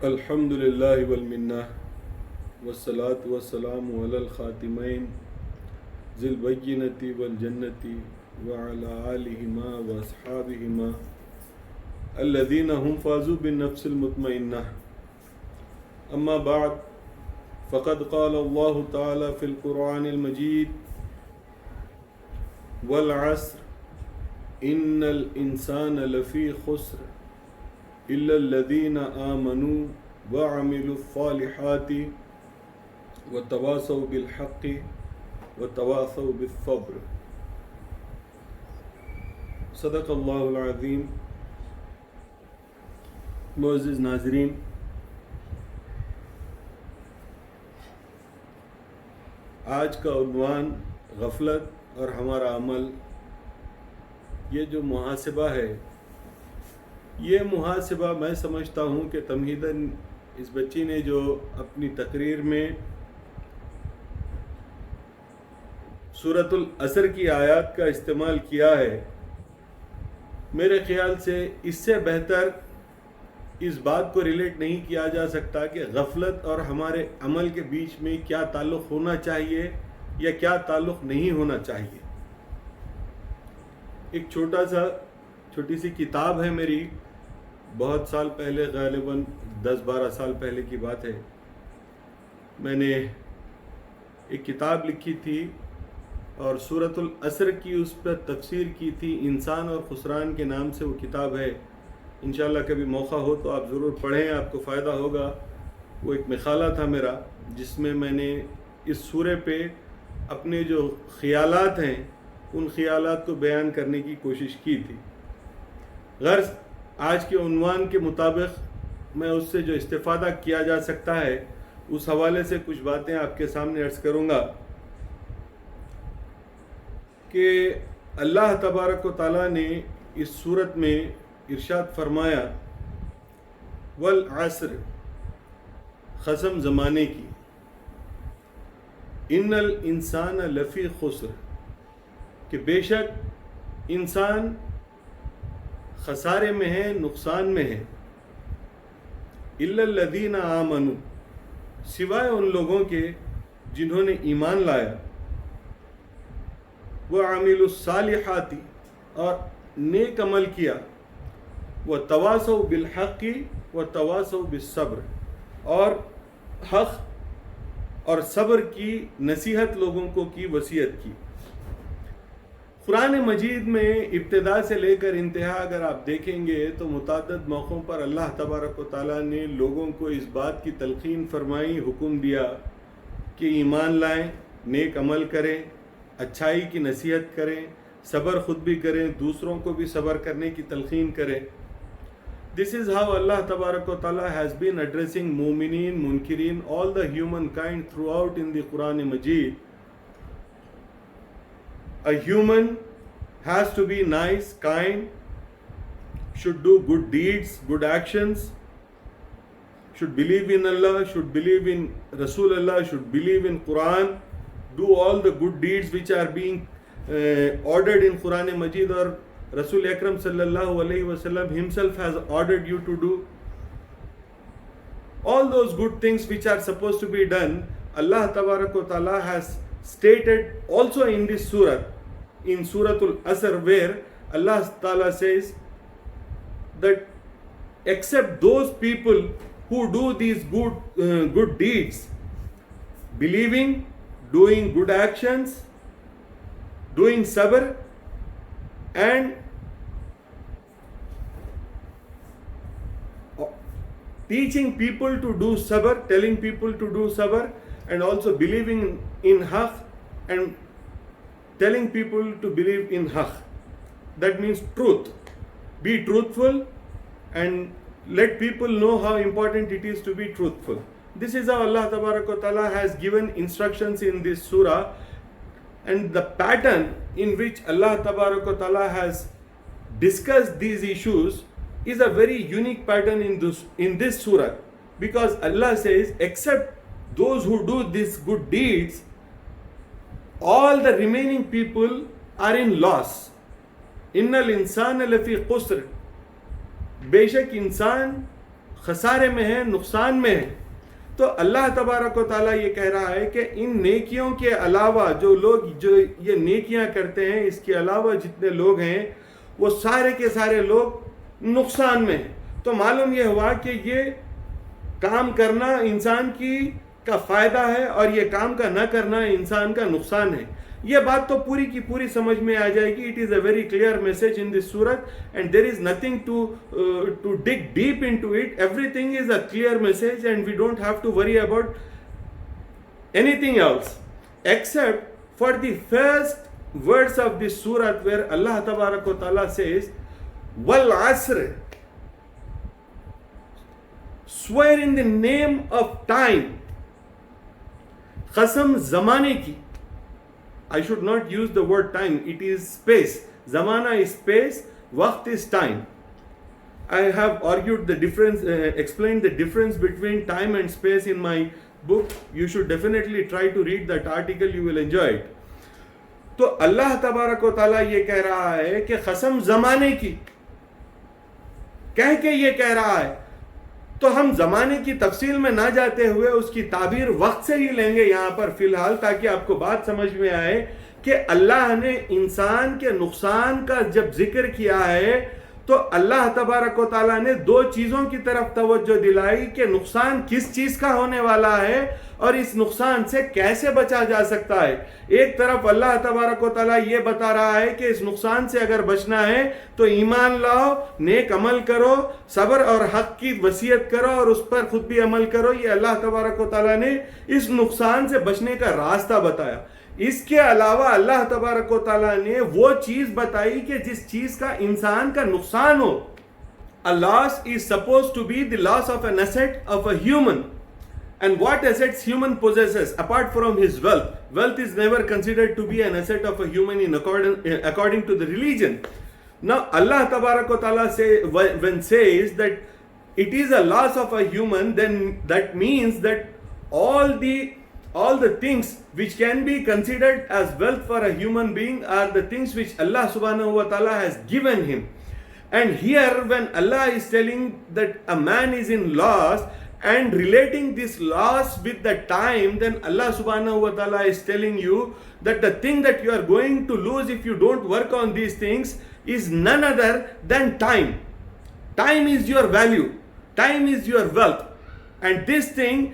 الحمد للہ والمنہ والصلاة والسلام علی الخاتمین ذی البینۃ والجنۃ وعلی آلہما واصحابہما الذین هم فازوا بالنفس المطمئنہ اما بعد فقد قال اللہ تعالی فی القرآن المجید والعصر ان الانسان لفی خسر إلا الذين آمنوا وعملوا الصالحات وتواصوا بالحق وتواصوا بالصبر صدق اللہ العظیم۔ معزز ناظرین، آج کا عنوان غفلت اور ہمارا عمل، یہ جو محاسبہ ہے، یہ محاسبہ میں سمجھتا ہوں کہ تمہیداً اس بچی نے جو اپنی تقریر میں سورۃ العصر کی آیات کا استعمال کیا ہے، میرے خیال سے اس سے بہتر اس بات کو ریلیٹ نہیں کیا جا سکتا کہ غفلت اور ہمارے عمل کے بیچ میں کیا تعلق ہونا چاہیے یا کیا تعلق نہیں ہونا چاہیے۔ ایک چھوٹی سی کتاب ہے میری، بہت سال پہلے، غالباً 10-12 سال پہلے کی بات ہے، میں نے ایک کتاب لکھی تھی اور سورۃ العصر کی اس پر تفسیر کی تھی، انسان اور خسران کے نام سے وہ کتاب ہے۔ انشاءاللہ کبھی موقع ہو تو آپ ضرور پڑھیں، آپ کو فائدہ ہوگا۔ وہ ایک مقالہ تھا میرا جس میں نے اس سورے پہ اپنے جو خیالات ہیں ان خیالات کو بیان کرنے کی کوشش کی تھی۔ غرض آج کے عنوان کے مطابق میں اس سے جو استفادہ کیا جا سکتا ہے اس حوالے سے کچھ باتیں آپ کے سامنے عرض کروں گا کہ اللہ تبارک و تعالیٰ نے اس صورت میں ارشاد فرمایا والعصر، قسم زمانے کی، ان الانسان لفی خسر، کہ بے شک انسان خسارے میں ہے، نقصان میں ہے، الا الذین آمنوا، سوائے ان لوگوں کے جنہوں نے ایمان لایا، وعملوا الصالحات، اور نیک عمل کیا، وتواصوا بالحق وتواصوا بالصبر، اور حق اور صبر کی نصیحت لوگوں کو کی، وصیت کی۔ قرآن مجید میں ابتدا سے لے کر انتہا اگر آپ دیکھیں گے تو متعدد موقعوں پر اللہ تبارک و تعالیٰ نے لوگوں کو اس بات کی تلقین فرمائی، حکم دیا کہ ایمان لائیں، نیک عمل کریں، اچھائی کی نصیحت کریں، صبر خود بھی کریں، دوسروں کو بھی صبر کرنے کی تلقین کریں۔ This is how Allah Tabarak wa Ta'ala has been addressing mu'mineen, munkireen, all the humankind throughout in the Quran Majid. A human has to be nice, kind, should do good deeds, good actions, should believe in Allah, should believe in Rasul Allah, should believe in Quran, do all the good deeds which are being ordered in Quran Majid, or Rasul Akram sallallahu alayhi wasallam himself has ordered you to do. All those good things which are supposed to be done, Allah Tabarak wa Ta'ala has stated also in this surah, in Suratul Asr, where Allah Ta'ala says that except those people who do these good deeds, believing, doing good actions, doing sabr, and teaching people to do sabr, telling people to do sabr, and also believing in haq and telling people to believe in haq. That means truth. Be truthful and let people know how important it is to be truthful. This is how Allah Tabarak wa Ta'ala has given instructions in this surah, and the pattern in which Allah Tabarak wa Ta'ala has discussed these issues is a very unique pattern in this surah, because Allah says except those who do these good deeds, all the remaining people are in loss. ان الانسان لفی خسر، بے شک انسان خسارے میں ہیں، نقصان میں ہیں. تو اللہ تبارک و تعالیٰ یہ کہہ رہا ہے کہ ان نیکیوں کے علاوہ جو یہ نیکیاں کرتے ہیں، اس کے علاوہ جتنے لوگ ہیں وہ سارے کے سارے لوگ نقصان میں ہیں. تو معلوم یہ ہوا کہ یہ کام کرنا انسان کا فائدہ ہے اور یہ کام کا نہ کرنا انسان کا نقصان ہے. یہ بات تو پوری کی پوری سمجھ میں آ جائے گی. It is a very clear message in this سورت and there is nothing to dig deep into it. Everything is a clear message and we don't have to worry about anything else except for the first words of this سورت where اللہ تبارک و تعالیٰ says والعصر, swear in the name of time. قسم زمانے کی. I should not use the word time, it is space. Zamana is space, waqt is time. I have argued the difference, explained the difference between time and space in my book. You should definitely try to read that article, you will enjoy it. تو اللہ تبارک و تعالیٰ یہ کہہ رہا ہے کہ قسم زمانے کی کہہ کے یہ کہہ رہا ہے. تو ہم زمانے کی تفصیل میں نہ جاتے ہوئے اس کی تعبیر وقت سے ہی لیں گے یہاں پر فی الحال, تاکہ آپ کو بات سمجھ میں آئے کہ اللہ نے انسان کے نقصان کا جب ذکر کیا ہے تو اللہ تبارک و تعالیٰ نے دو چیزوں کی طرف توجہ دلائی کہ نقصان کس چیز کا ہونے والا ہے اور اس نقصان سے کیسے بچا جا سکتا ہے. ایک طرف اللہ تبارک و تعالیٰ یہ بتا رہا ہے کہ اس نقصان سے اگر بچنا ہے تو ایمان لاؤ, نیک عمل کرو, صبر اور حق کی وصیت کرو اور اس پر خود بھی عمل کرو. یہ اللہ تبارک و تعالیٰ نے اس نقصان سے بچنے کا راستہ بتایا. اس کے علاوہ اللہ تبارک و تعالیٰ نے وہ چیز بتائی کہ جس چیز کا انسان کا نقصان ہو. A loss is supposed to be the loss of an asset of a human. And what assets human possesses apart from his wealth? Wealth is never considered to be an asset of a human according to the religion. Now Allah Tabarak wa Ta'ala when says that it is a loss of a human, then that means that all the things which can be considered as wealth for a human being are the things which Allah Subhanahu wa Ta'ala has given him. And here when Allah is telling that a man is in loss and relating this loss with the time, then Allah Subhanahu wa Ta'ala is telling you that the thing that you are going to lose if you don't work on these things is none other than time. Time is your value. Time is your wealth. And this thing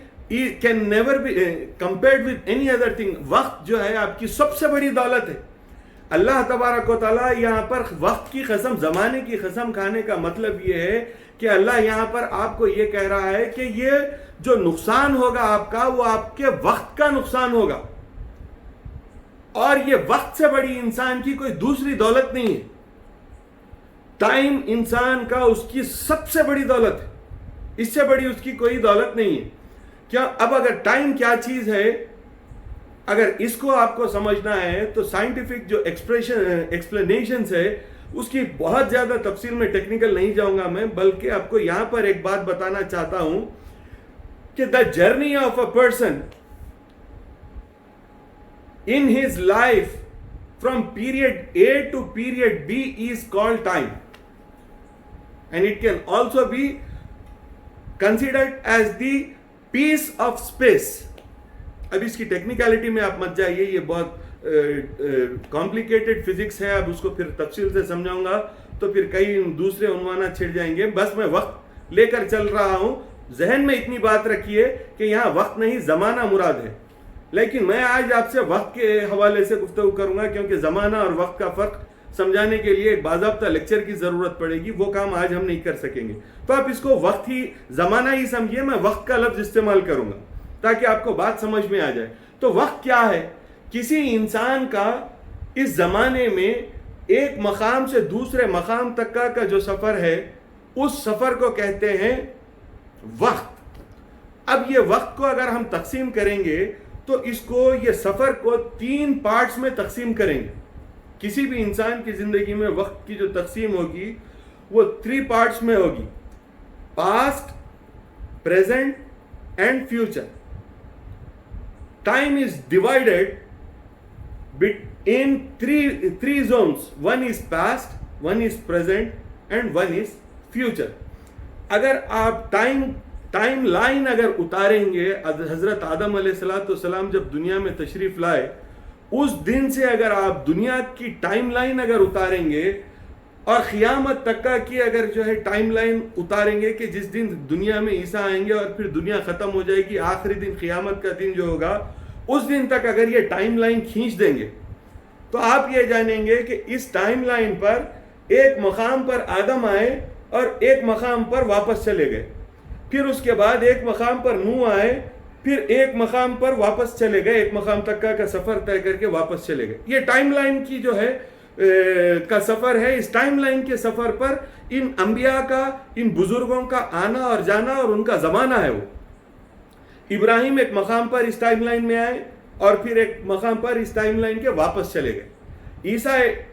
can never be compared with any other thing. وقت جو ہے آپ کی سب سے بڑی دولت ہے. اللہ تبارک و تعالیٰ یہاں پر وقت کی قسم, زمانے کی قسم کھانے کا مطلب یہ ہے کہ اللہ یہاں پر آپ کو یہ کہہ رہا ہے کہ یہ جو نقصان ہوگا آپ کا وہ آپ کے وقت کا نقصان ہوگا, اور یہ وقت سے بڑی انسان کی کوئی دوسری دولت نہیں ہے. ٹائم انسان کا اس کی سب سے بڑی دولت ہے, اس سے بڑی اس کی کوئی دولت نہیں ہے. کیا اب اگر ٹائم کیا چیز ہے, اگر اس کو آپ کو سمجھنا ہے تو سائنٹیفک جو ایکسپلینیشنز ہے اس کی بہت زیادہ تفصیل میں ٹیکنیکل نہیں جاؤں گا میں, بلکہ آپ کو یہاں پر ایک بات بتانا چاہتا ہوں کہ the journey of a person in his life from period A to period B is called time, and it can also be considered as the piece of space. اب اس کی ٹیکنیکلٹی میں آپ مت جائیے, یہ بہت کمپلیکیٹڈ فزکس ہے, اب اس کو پھر تفصیل سے سمجھاؤں گا تو پھر کئی دوسرے عنوانات چھڑ جائیں گے. بس میں وقت لے کر چل رہا ہوں. ذہن میں اتنی بات رکھیے کہ یہاں وقت نہیں زمانہ مراد ہے, لیکن میں آج آپ سے وقت کے حوالے سے گفتگو کروں گا کیونکہ زمانہ اور وقت کا فرق سمجھانے کے لیے ایک باضابطہ لیکچر کی ضرورت پڑے گی, وہ کام آج ہم نہیں کر سکیں گے. تو آپ اس کو وقت ہی, زمانہ ہی سمجھیے, میں وقت کا لفظ استعمال کروں گا تاکہ آپ کو بات سمجھ میں آ جائے. تو وقت کیا ہے؟ کسی انسان کا اس زمانے میں ایک مقام سے دوسرے مقام تک کا جو سفر ہے, اس سفر کو کہتے ہیں وقت. اب یہ وقت کو اگر ہم تقسیم کریں گے تو اس کو, یہ سفر کو 3 پارٹس میں تقسیم کریں گے. کسی بھی انسان کی زندگی میں وقت کی جو تقسیم ہوگی وہ 3 پارٹس میں ہوگی: past, present and future. Time is divided in three zones. One is past, one is present, and one is future. اگر آپ ٹائم لائن اگر اتاریں گے، حضرت آدم علیہ السلام جب دنیا میں تشریف لائے اس دن سے اگر آپ دنیا کی ٹائم لائن اگر اتاریں گے اور قیامت تک کا کی اگر جو ہے ٹائم لائن اتاریں گے کہ جس دن دنیا میں عیسیٰ آئیں گے اور پھر دنیا ختم ہو جائے گی، آخری دن قیامت کا دن جو ہوگا، اس دن تک اگر یہ ٹائم لائن کھینچ دیں گے تو آپ یہ جانیں گے کہ اس ٹائم لائن پر ایک مقام پر آدم آئے اور ایک مقام پر واپس چلے گئے، پھر اس کے بعد ایک مقام پر نوح آئے، پھر ایک مقام پر واپس چلے گئے، ایک مقام تک کا سفر طے کر کے واپس چلے گئے۔ یہ ٹائم لائن کی جو ہے کا سفر ہے۔ اس ٹائم لائن کے سفر پر ان انبیاء کا، ان بزرگوں کا آنا اور جانا اور ان کا زمانہ ہے۔ وہ ابراہیم ایک مقام پر اس ٹائم لائن میں آئے اور پھر ایک مقام پر اس ٹائم لائن کے واپس چلے گئے۔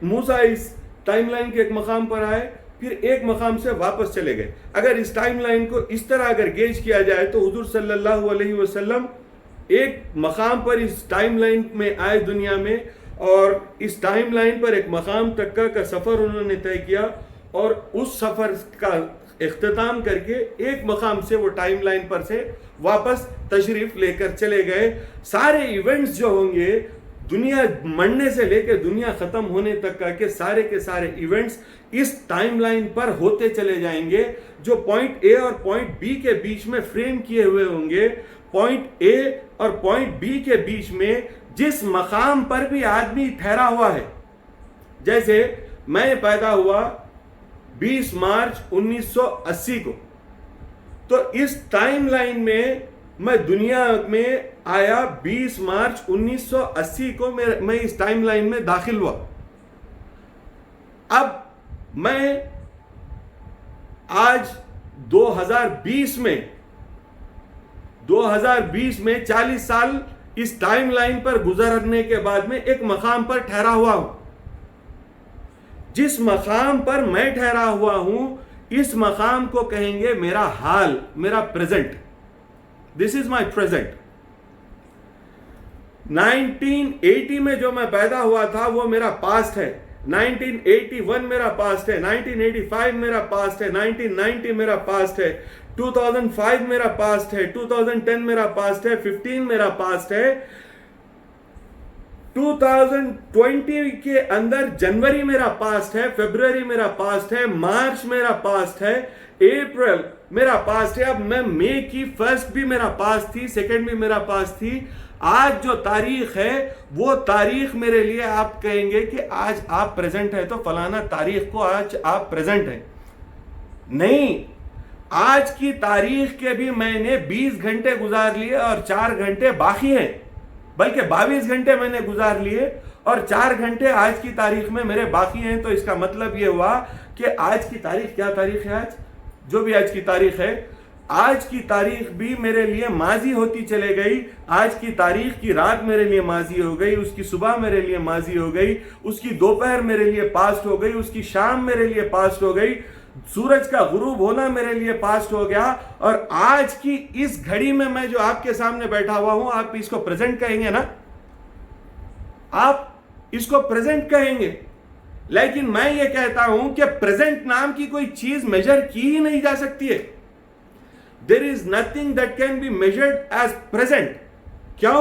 موسیٰ اس ٹائم لائن کے ایک مقام پر آئے، پھر ایک مقام سے واپس چلے گئے۔ اگر اس ٹائم لائن کو اس طرح اگر گیج کیا جائے تو حضور صلی اللہ علیہ وسلم ایک مقام پر اس ٹائم لائن میں آئے دنیا میں، اور اس ٹائم لائن پر ایک مقام تک کا سفر انہوں نے طے کیا، اور اس سفر کا اختتام کر کے ایک مقام سے وہ ٹائم لائن پر سے واپس تشریف لے کر چلے گئے۔ سارے ایونٹس جو ہوں گے دنیا مرنے سے لے کے دنیا ختم ہونے تک کا کے سارے ایونٹس اس ٹائم لائن پر ہوتے چلے جائیں گے، جو پوائنٹ اے اور پوائنٹ بی کے بیچ میں فریم کیے ہوئے ہوں گے۔ پوائنٹ اے اور پوائنٹ بی کے بیچ میں جس مقام پر بھی آدمی ٹھہرا ہوا ہے، جیسے میں پیدا ہوا 20 مارچ 1980 کو، تو اس ٹائم لائن میں دنیا میں آیا 20 مارچ 1980 کو میں اس ٹائم لائن میں داخل ہوا۔ اب میں آج 2020 میں 40 سال اس ٹائم لائن پر گزرنے کے بعد میں ایک مقام پر ٹھہرا ہوا ہوں۔ جس مقام پر میں ٹھہرا ہوا ہوں اس مقام کو کہیں گے میرا حال، میرا پریزنٹ۔ دس از مائی پریزنٹ۔ 1980 میں جو میں پیدا ہوا تھا وہ میرا پاسٹ ہے، 1981 میرا پاسٹ ہے، 1985 میرا پاسٹ ہے، 1990 میرا پاسٹ ہے، 2005 میرا پاسٹ ہے، 2010 میرا پاسٹ ہے، 15 میرا پاسٹ ہے، 2020 کے اندر جنوری میرا پاسٹ ہے، فیبروری میرا پاسٹ ہے، مارچ میرا پاسٹ ہے، اپریل میرا پاسٹ ہے۔ اب میں مئی کی فرسٹ بھی میرا پاسٹ تھی، سیکنڈ بھی میرا پاسٹ تھی۔ آج جو تاریخ ہے وہ تاریخ میرے لیے آپ کہیں گے کہ آج آپ پریزنٹ ہے تو فلانا تاریخ کو آج آپ پریزنٹ ہیں، نہیں، آج کی تاریخ کے بھی میں نے 20 گھنٹے گزار لیے اور 4 گھنٹے باقی ہیں، بلکہ 22 گھنٹے میں نے گزار لیے اور 4 گھنٹے آج کی تاریخ میں میرے باقی ہیں۔ تو اس کا مطلب یہ ہوا کہ آج کی تاریخ کیا تاریخ ہے؟ آج جو بھی آج کی تاریخ ہے، آج کی تاریخ بھی میرے لیے ماضی ہوتی چلے گئی۔ آج کی تاریخ کی رات میرے لیے ماضی ہو گئی، اس کی صبح میرے لیے ماضی ہو گئی، اس کی دوپہر میرے لیے پاسٹ ہو گئی، اس کی شام میرے لیے پاسٹ ہو گئی، سورج کا غروب ہونا میرے لیے پاسٹ ہو گیا، اور آج کی اس گھڑی میں جو آپ کے سامنے بیٹھا ہوا ہوں، آپ اس کو پریزنٹ کہیں گے نا، آپ اس کو پریزنٹ کہیں گے۔ لیکن میں یہ کہتا ہوں کہ پریزنٹ نام کی کوئی چیز میجر کی ہی نہیں جا سکتی ہے۔ There is nothing that can be measured as present۔ کیوں؟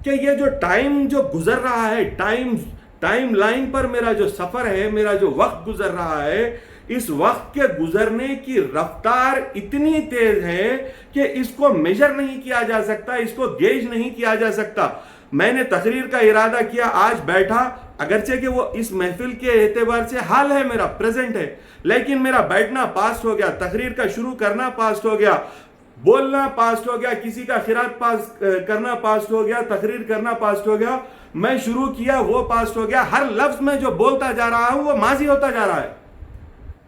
کہ یہ جو ٹائم جو گزر رہا ہے، ٹائم لائن پر میرا جو سفر ہے، میرا جو وقت گزر رہا ہے، اس وقت کے گزرنے کی رفتار اتنی تیز ہے کہ اس کو میجر نہیں کیا جا سکتا، اس کو گیج نہیں کیا جا سکتا۔ میں نے تقریر کا ارادہ کیا، آج بیٹھا، اگرچہ کہ وہ اس محفل کے اعتبار سے حال ہے میرا، پریزنٹ ہے، لیکن میرا بیٹھنا پاسٹ ہو گیا، تقریر کا شروع کرنا پاسٹ ہو گیا، بولنا پاسٹ ہو گیا، کسی کا خراج پاس کرنا پاسٹ ہو گیا، تقریر کرنا پاسٹ ہو گیا، میں شروع کیا وہ پاسٹ ہو گیا۔ ہر لفظ میں جو بولتا جا رہا ہوں وہ ماضی ہوتا جا رہا ہے،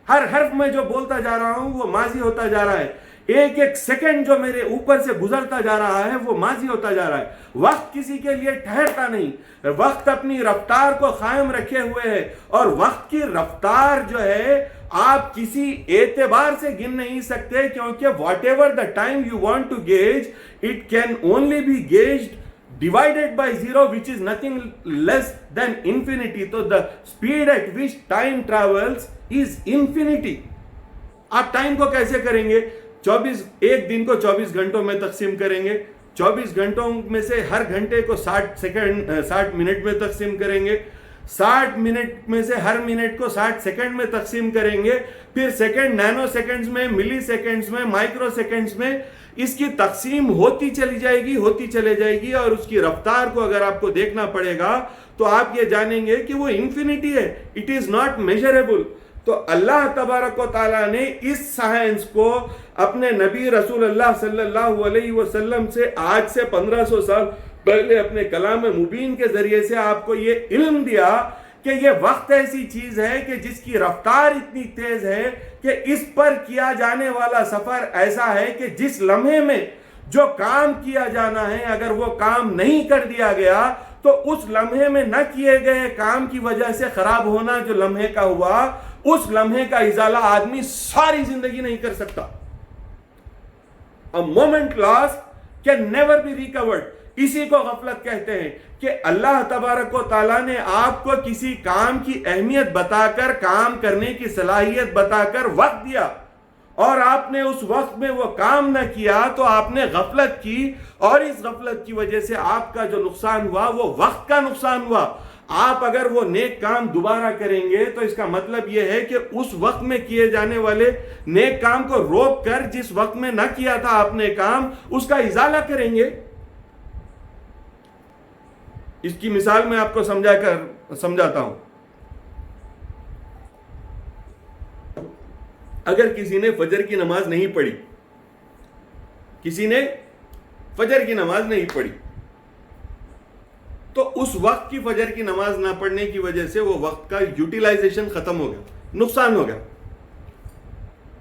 ہر حرف میں جو بولتا جا رہا ہوں وہ ماضی ہوتا جا رہا ہے، ایک ایک سیکنڈ جو میرے اوپر سے گزرتا جا رہا ہے وہ ماضی ہوتا جا رہا ہے۔ وقت کسی کے لیے ٹھہرتا نہیں، وقت اپنی رفتار کو قائم رکھے ہوئے ہے، اور وقت کی رفتار جو ہے آپ کسی اعتبار سے گن نہیں سکتے، کیونکہ whatever the time you want to gauge, it can only be gauged divided by 0, which is nothing less than infinity. So the speed at which time travels is infinity. آپ ٹائم کو کیسے کریں گے؟ 24 ایک دن کو 24 گھنٹوں میں تقسیم کریں گے، 24 گھنٹوں میں سے ہر گھنٹے کو 60 منٹ میں تقسیم کریں گے، 60 منٹ میں سے ہر منٹ کو 60 سیکنڈ میں تقسیم کریں گے، پھر سیکنڈ نینو سیکنڈز میں، ملی سیکنڈز میں، مائکرو سیکنڈز میں اس کی تقسیم ہوتی چلی جائے گی، ہوتی چلے جائے گی، اور اس کی رفتار کو اگر آپ کو دیکھنا پڑے گا تو آپ یہ جانیں گے کہ وہ انفینٹی ہے، اٹ از ناٹ میجریبل۔ تو اللہ تبارک و تعالیٰ نے اس سائنس کو اپنے نبی رسول اللہ صلی اللہ علیہ وسلم سے آج سے 1500 سال پہلے اپنے کلام مبین کے ذریعے سے آپ کو یہ علم دیا کہ یہ وقت ایسی چیز ہے کہ جس کی رفتار اتنی تیز ہے کہ اس پر کیا جانے والا سفر ایسا ہے کہ جس لمحے میں جو کام کیا جانا ہے اگر وہ کام نہیں کر دیا گیا تو اس لمحے میں نہ کیے گئے کام کی وجہ سے خراب ہونا جو لمحے کا ہوا، اس لمحے کا ازالہ آدمی ساری زندگی نہیں کر سکتا۔ A moment lost can never be recovered۔ اسی کو غفلت کہتے ہیں کہ اللہ تبارک و تعالیٰ نے آپ کو کسی کام کی اہمیت بتا کر، کام کرنے کی صلاحیت بتا کر وقت دیا، اور آپ نے اس وقت میں وہ کام نہ کیا تو آپ نے غفلت کی، اور اس غفلت کی وجہ سے آپ کا جو نقصان ہوا وہ وقت کا نقصان ہوا۔ آپ اگر وہ نیک کام دوبارہ کریں گے تو اس کا مطلب یہ ہے کہ اس وقت میں کیے جانے والے نیک کام کو روک کر جس وقت میں نہ کیا تھا آپ نے کام، اس کا ازالہ کریں گے۔ اس کی مثال میں آپ کو سمجھاتا ہوں۔ اگر کسی نے فجر کی نماز نہیں پڑھی، کسی نے فجر کی نماز نہیں پڑھی تو اس وقت کی فجر کی نماز نہ پڑھنے کی وجہ سے وہ وقت کا یوٹیلائزیشن ختم ہو گیا، نقصان ہو گیا،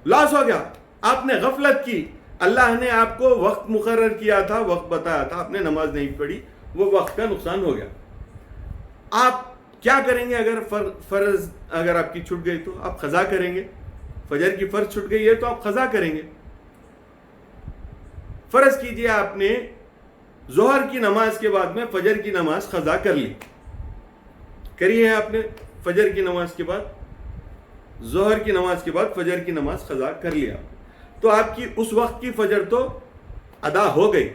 لاس ہو گیا۔ آپ نے غفلت کی، اللہ نے آپ کو وقت مقرر کیا تھا، وقت بتایا تھا، آپ نے نماز نہیں پڑھی، وہ وقت کا نقصان ہو گیا۔ آپ کیا کریں گے؟ اگر فرض اگر آپ کی چھوٹ گئی تو آپ قضا کریں گے۔ فجر کی فرض چھوٹ گئی ہے تو آپ قضا کریں گے۔ فرض کیجئے آپ نے ظہر کی نماز کے بعد میں فجر کی نماز قضا کر لی، کری ہے آپ نے، فجر کی نماز کے بعد، ظہر کی نماز کے بعد فجر کی نماز قضا کر لیا، تو آپ کی اس وقت کی فجر تو ادا ہو گئی،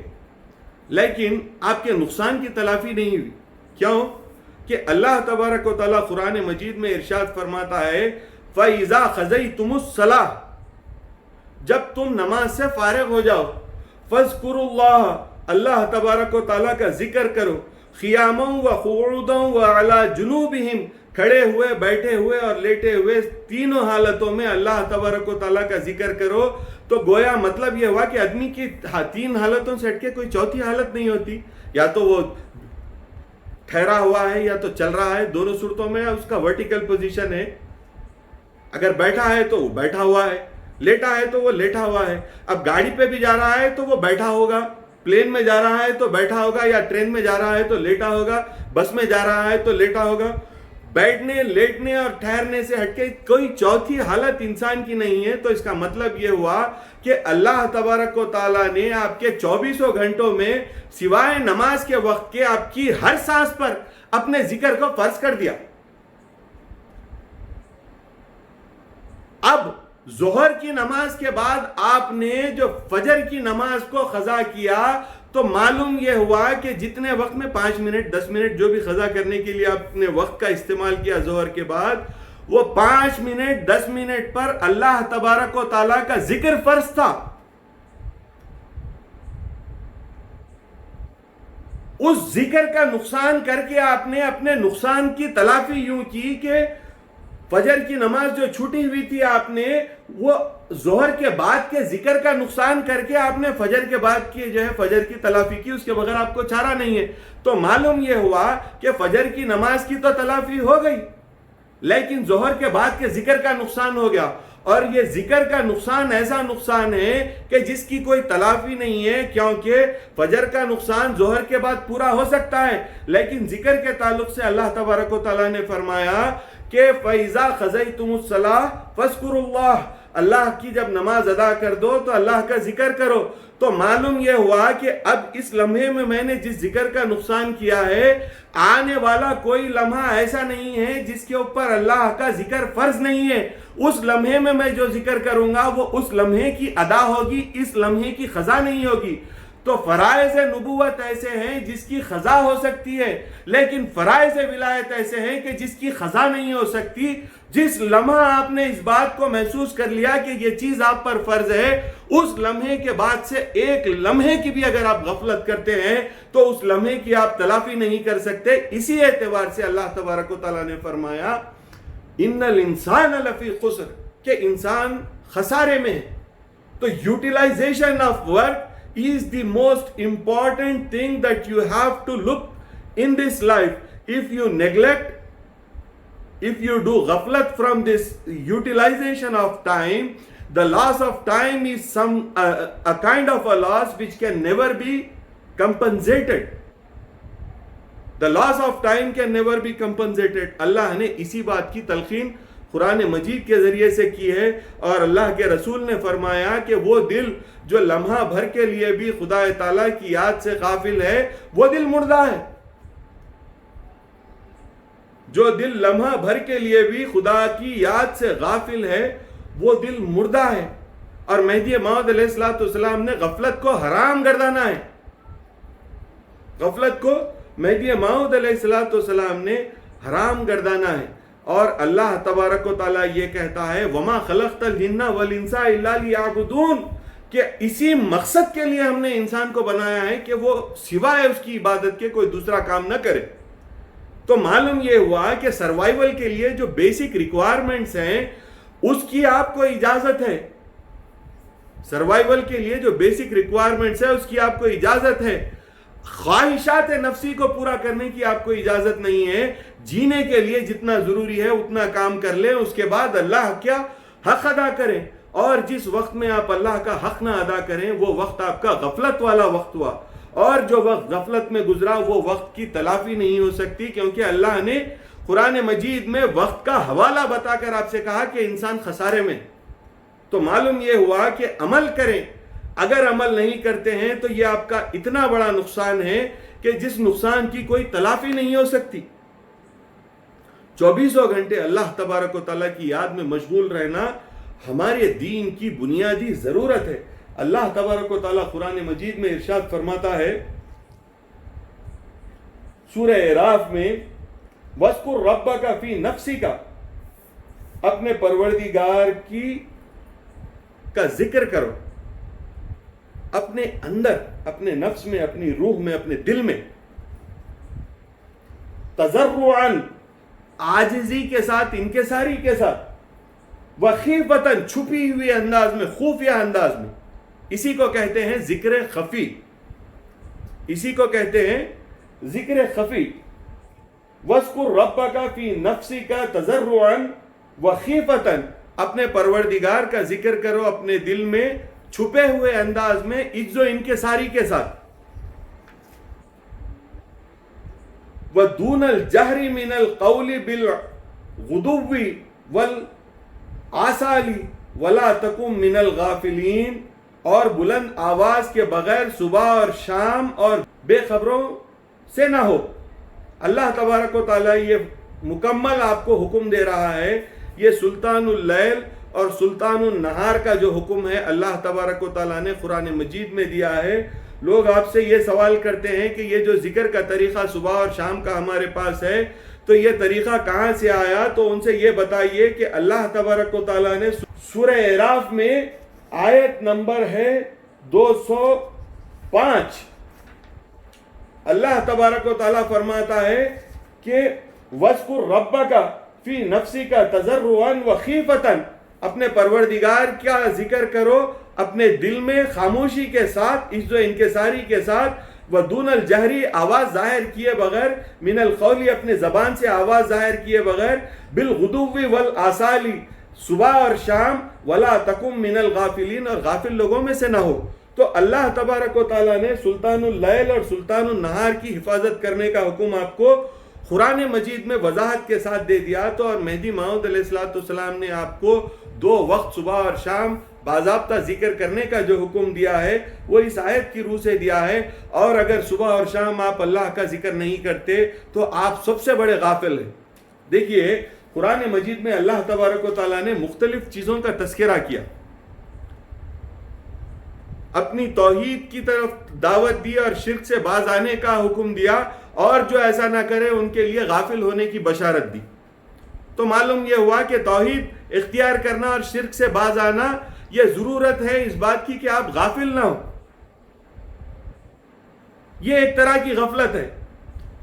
لیکن آپ کے نقصان کی تلافی نہیں ہوئی۔ کیوں؟ کہ اللہ تبارک و تعالیٰ قرآن مجید میں ارشاد فرماتا ہے فَإِذَا قَضَيْتُمُ الصَّلَاةَ، جب تم نماز سے فارغ ہو جاؤ، فَاذْكُرُوا اللَّهَ، اللہ تبارک و تعالیٰ کا ذکر کرو، قِيَامًا وَقُعُودًا وَعَلَى جُنُوبِهِمْ، کھڑے ہوئے، بیٹھے ہوئے اور لیٹے ہوئے، تینوں حالتوں میں اللہ تبارک و تعالیٰ کا ذکر کرو۔ تو گویا مطلب یہ ہوا کہ آدمی کی تین حالتوں سے ہٹ کے کوئی چوتھی حالت نہیں ہوتی، یا تو وہ ٹھہرا ہوا ہے یا تو چل رہا ہے، دونوں صورتوں میں اس کا ورٹیکل پوزیشن ہے۔ اگر بیٹھا ہے تو وہ بیٹھا ہوا ہے، لیٹا ہے تو وہ لیٹا ہوا ہے۔ اب گاڑی پہ بھی جا رہا ہے تو وہ بیٹھا ہوگا، پلین میں جا رہا ہے تو بیٹھا ہوگا، یا ٹرین میں جا رہا ہے تو لیٹا ہوگا، بس میں جا رہا ہے تو لیٹا ہوگا۔ بیٹھنے، لیٹنے اور ٹھہرنے سے ہٹ کے کوئی چوتھی حالت انسان کی نہیں ہے۔ تو اس کا مطلب یہ ہوا کہ اللہ تبارک و تعالیٰ نے آپ کے 24 گھنٹوں میں سوائے نماز کے وقت کے آپ کی ہر سانس پر اپنے ذکر کو فرض کر دیا۔ اب ظہر کی نماز کے بعد آپ نے جو فجر کی نماز کو قضا کیا تو معلوم یہ ہوا کہ جتنے وقت میں 5 منٹ 10 منٹ جو بھی قضا کرنے کے لیے آپ نے وقت کا استعمال کیا ظہر کے بعد، وہ 5 منٹ 10 منٹ پر اللہ تبارک و تعالیٰ کا ذکر فرض تھا۔ اس ذکر کا نقصان کر کے آپ نے اپنے نقصان کی تلافی یوں کی کہ فجر کی نماز جو چھوٹی ہوئی تھی آپ نے وہ ظہر کے بعد کے ذکر کا نقصان کر کے آپ نے فجر کے بعد کی جو ہے فجر کی تلافی کی، اس کے بغیر آپ کو چارہ نہیں ہے۔ تو معلوم یہ ہوا کہ فجر کی نماز کی تو تلافی ہو گئی، لیکن ظہر کے بعد کے ذکر کا نقصان ہو گیا، اور یہ ذکر کا نقصان ایسا نقصان ہے کہ جس کی کوئی تلافی نہیں ہے، کیونکہ فجر کا نقصان ظہر کے بعد پورا ہو سکتا ہے، لیکن ذکر کے تعلق سے اللہ تبارک و تعالیٰ نے فرمایا کہ فَإِذَا قَضَيْتُمُ الصَّلَاةَ فَاذْكُرُوا اللَّهَ، اللہ کی جب نماز ادا کر دو تو اللہ کا ذکر کرو۔ تو معلوم یہ ہوا کہ اب اس لمحے میں نے جس ذکر کا نقصان کیا ہے، آنے والا کوئی لمحہ ایسا نہیں ہے جس کے اوپر اللہ کا ذکر فرض نہیں ہے۔ اس لمحے میں جو ذکر کروں گا وہ اس لمحے کی ادا ہوگی، اس لمحے کی خضا نہیں ہوگی۔ تو فرائض نبوت ایسے ہیں جس کی خضا ہو سکتی ہے، لیکن فرائض ولایت ایسے ہیں کہ جس کی خضا نہیں ہو سکتی۔ جس لمحہ آپ نے اس بات کو محسوس کر لیا کہ یہ چیز آپ پر فرض ہے، اس لمحے کے بعد سے ایک لمحے کی بھی اگر آپ غفلت کرتے ہیں تو اس لمحے کی آپ تلافی نہیں کر سکتے۔ اسی اعتبار سے اللہ تبارک و تعالیٰ نے فرمایا ان الانسان لفی خسر، کہ انسان خسارے میں ہے۔ تو utilization of work is the most important thing that you have to look in this life. If you neglect, if you do ghaflat from this utilization of time, the loss of time is a kind of a loss which can never be compensated. The loss of time can never be compensated. اللہ نے اسی بات کی تلقین قرآن مجید کے ذریعے سے کی ہے، اور اللہ کے رسول نے فرمایا کہ وہ دل جو لمحہ بھر کے لیے بھی خدا تعالیٰ کی یاد سے غافل ہے وہ دل مردہ ہے۔ جو دل لمحہ بھر کے لیے بھی خدا کی یاد سے غافل ہے وہ دل مردہ ہے۔ اور مہدی موعود علیہ السلام نے غفلت کو حرام گردانا ہے۔ غفلت کو مہدی موعود علیہ السلام نے حرام گردانا ہے۔ اور اللہ تبارک و تعالیٰ یہ کہتا ہے وَمَا خَلَقْتَ الْجِنَّ وَالْإِنسَ إِلَّا لِيَعْبُدُونَ، کہ اسی مقصد کے لیے ہم نے انسان کو بنایا ہے کہ وہ سوائے اس کی عبادت کے کوئی دوسرا کام نہ کرے۔ تو معلوم یہ ہوا کہ سروائیول کے لیے جو بیسک ریکوائرمنٹس ہیں اس کی آپ کو اجازت ہے۔ سروائیول کے لیے جو بیسک ریکوائرمنٹس ہیں اس کی آپ کو اجازت ہے۔ خواہشات نفسی کو پورا کرنے کی آپ کو اجازت نہیں ہے۔ جینے کے لیے جتنا ضروری ہے اتنا کام کر لیں، اس کے بعد اللہ کیا حق ادا کریں۔ اور جس وقت میں آپ اللہ کا حق نہ ادا کریں وہ وقت آپ کا غفلت والا وقت ہوا، اور جو وقت غفلت میں گزرا وہ وقت کی تلافی نہیں ہو سکتی، کیونکہ اللہ نے قرآن مجید میں وقت کا حوالہ بتا کر آپ سے کہا کہ انسان خسارے میں۔ تو معلوم یہ ہوا کہ عمل کریں، اگر عمل نہیں کرتے ہیں تو یہ آپ کا اتنا بڑا نقصان ہے کہ جس نقصان کی کوئی تلافی نہیں ہو سکتی۔ 24 گھنٹے اللہ تبارک و تعالیٰ کی یاد میں مشغول رہنا ہمارے دین کی بنیادی ضرورت ہے۔ اللہ تبارک و تعالیٰ قرآن مجید میں ارشاد فرماتا ہے سورہ اعراف میں وَاذْكُرْ رَبَّكَ فِي نَفْسِكَ، اپنے پروردگار کا ذکر کرو اپنے اندر، اپنے نفس میں، اپنی روح میں، اپنے دل میں، تضرعاً، عاجزی کے ساتھ، انکساری کے ساتھ، وخیفتاً، چھپی ہوئی انداز میں، خفیہ انداز میں۔ اسی کو کہتے ہیں ذکر خفی، اسی کو کہتے ہیں ذکر خفی۔ وَاذْكُرْ رَبَّكَ فِي نَفْسِكَ تَضَرُّعًا وَخِيفَةً، اپنے پروردگار کا ذکر کرو اپنے دل میں چھپے ہوئے انداز میں، عجز و انکساری کے ساتھ۔ وَدُونَ الْجَهْرِ مِنَ الْقَوْلِ بِالْغُدُوِّ وَالْآصَالِ وَلَا تَكُن مِنَ الْغَافِلِينَ، اور بلند آواز کے بغیر صبح اور شام اور بے خبروں سے نہ ہو۔ اللہ تبارک و تعالیٰ یہ مکمل آپ کو حکم دے رہا ہے۔ یہ سلطان اللیل اور سلطان النہار کا جو حکم ہے اللہ تبارک و تعالیٰ نے قرآن مجید میں دیا ہے۔ لوگ آپ سے یہ سوال کرتے ہیں کہ یہ جو ذکر کا طریقہ صبح اور شام کا ہمارے پاس ہے تو یہ طریقہ کہاں سے آیا؟ تو ان سے یہ بتائیے کہ اللہ تبارک و تعالیٰ نے سورہ اعراف میں آیت نمبر ہے 205، اللہ تبارک و تعالیٰ فرماتا ہے کہ وَاذْكُرْ رَبَّكَ فِي نَفْسِكَ تَضَرُّعًا وَخِيفَةً، اپنے پروردگار کا ذکر کرو اپنے دل میں خاموشی کے ساتھ، عجز و انکساری کے ساتھ، وَدُونَ الْجَهْرِ، آواز ظاہر کیے بغیر، مِنَ الْقَوْلِ، اپنے زبان سے آواز ظاہر کیے بغیر، بِالْغُدُوِّ وَالْآصَالِ، صبح اور شام، وَلَا تَكُن مِنَ الْغَافِلِينَ، اور غافل لوگوں میں سے نہ ہو۔ تو اللہ تبارک و تعالیٰ نے سلطان اللیل اور سلطان النہار کی حفاظت کرنے کا حکم آپ کو قرآن مجید میں وضاحت کے ساتھ دے دیا۔ تو اور مہدی موعود علیہ السلام نے آپ کو 2 وقت صبح اور شام باضابطہ ذکر کرنے کا جو حکم دیا ہے وہ اس آیت کی روح سے دیا ہے۔ اور اگر صبح اور شام آپ اللہ کا ذکر نہیں کرتے تو آپ سب سے بڑے غافل ہیں۔ دیکھیے قرآن مجید میں اللہ تبارک و تعالیٰ نے مختلف چیزوں کا تذکرہ کیا، اپنی توحید کی طرف دعوت دی اور شرک سے باز آنے کا حکم دیا، اور جو ایسا نہ کرے ان کے لیے غافل ہونے کی بشارت دی۔ تو معلوم یہ ہوا کہ توحید اختیار کرنا اور شرک سے باز آنا یہ ضرورت ہے اس بات کی کہ آپ غافل نہ ہو۔ یہ ایک طرح کی غفلت ہے،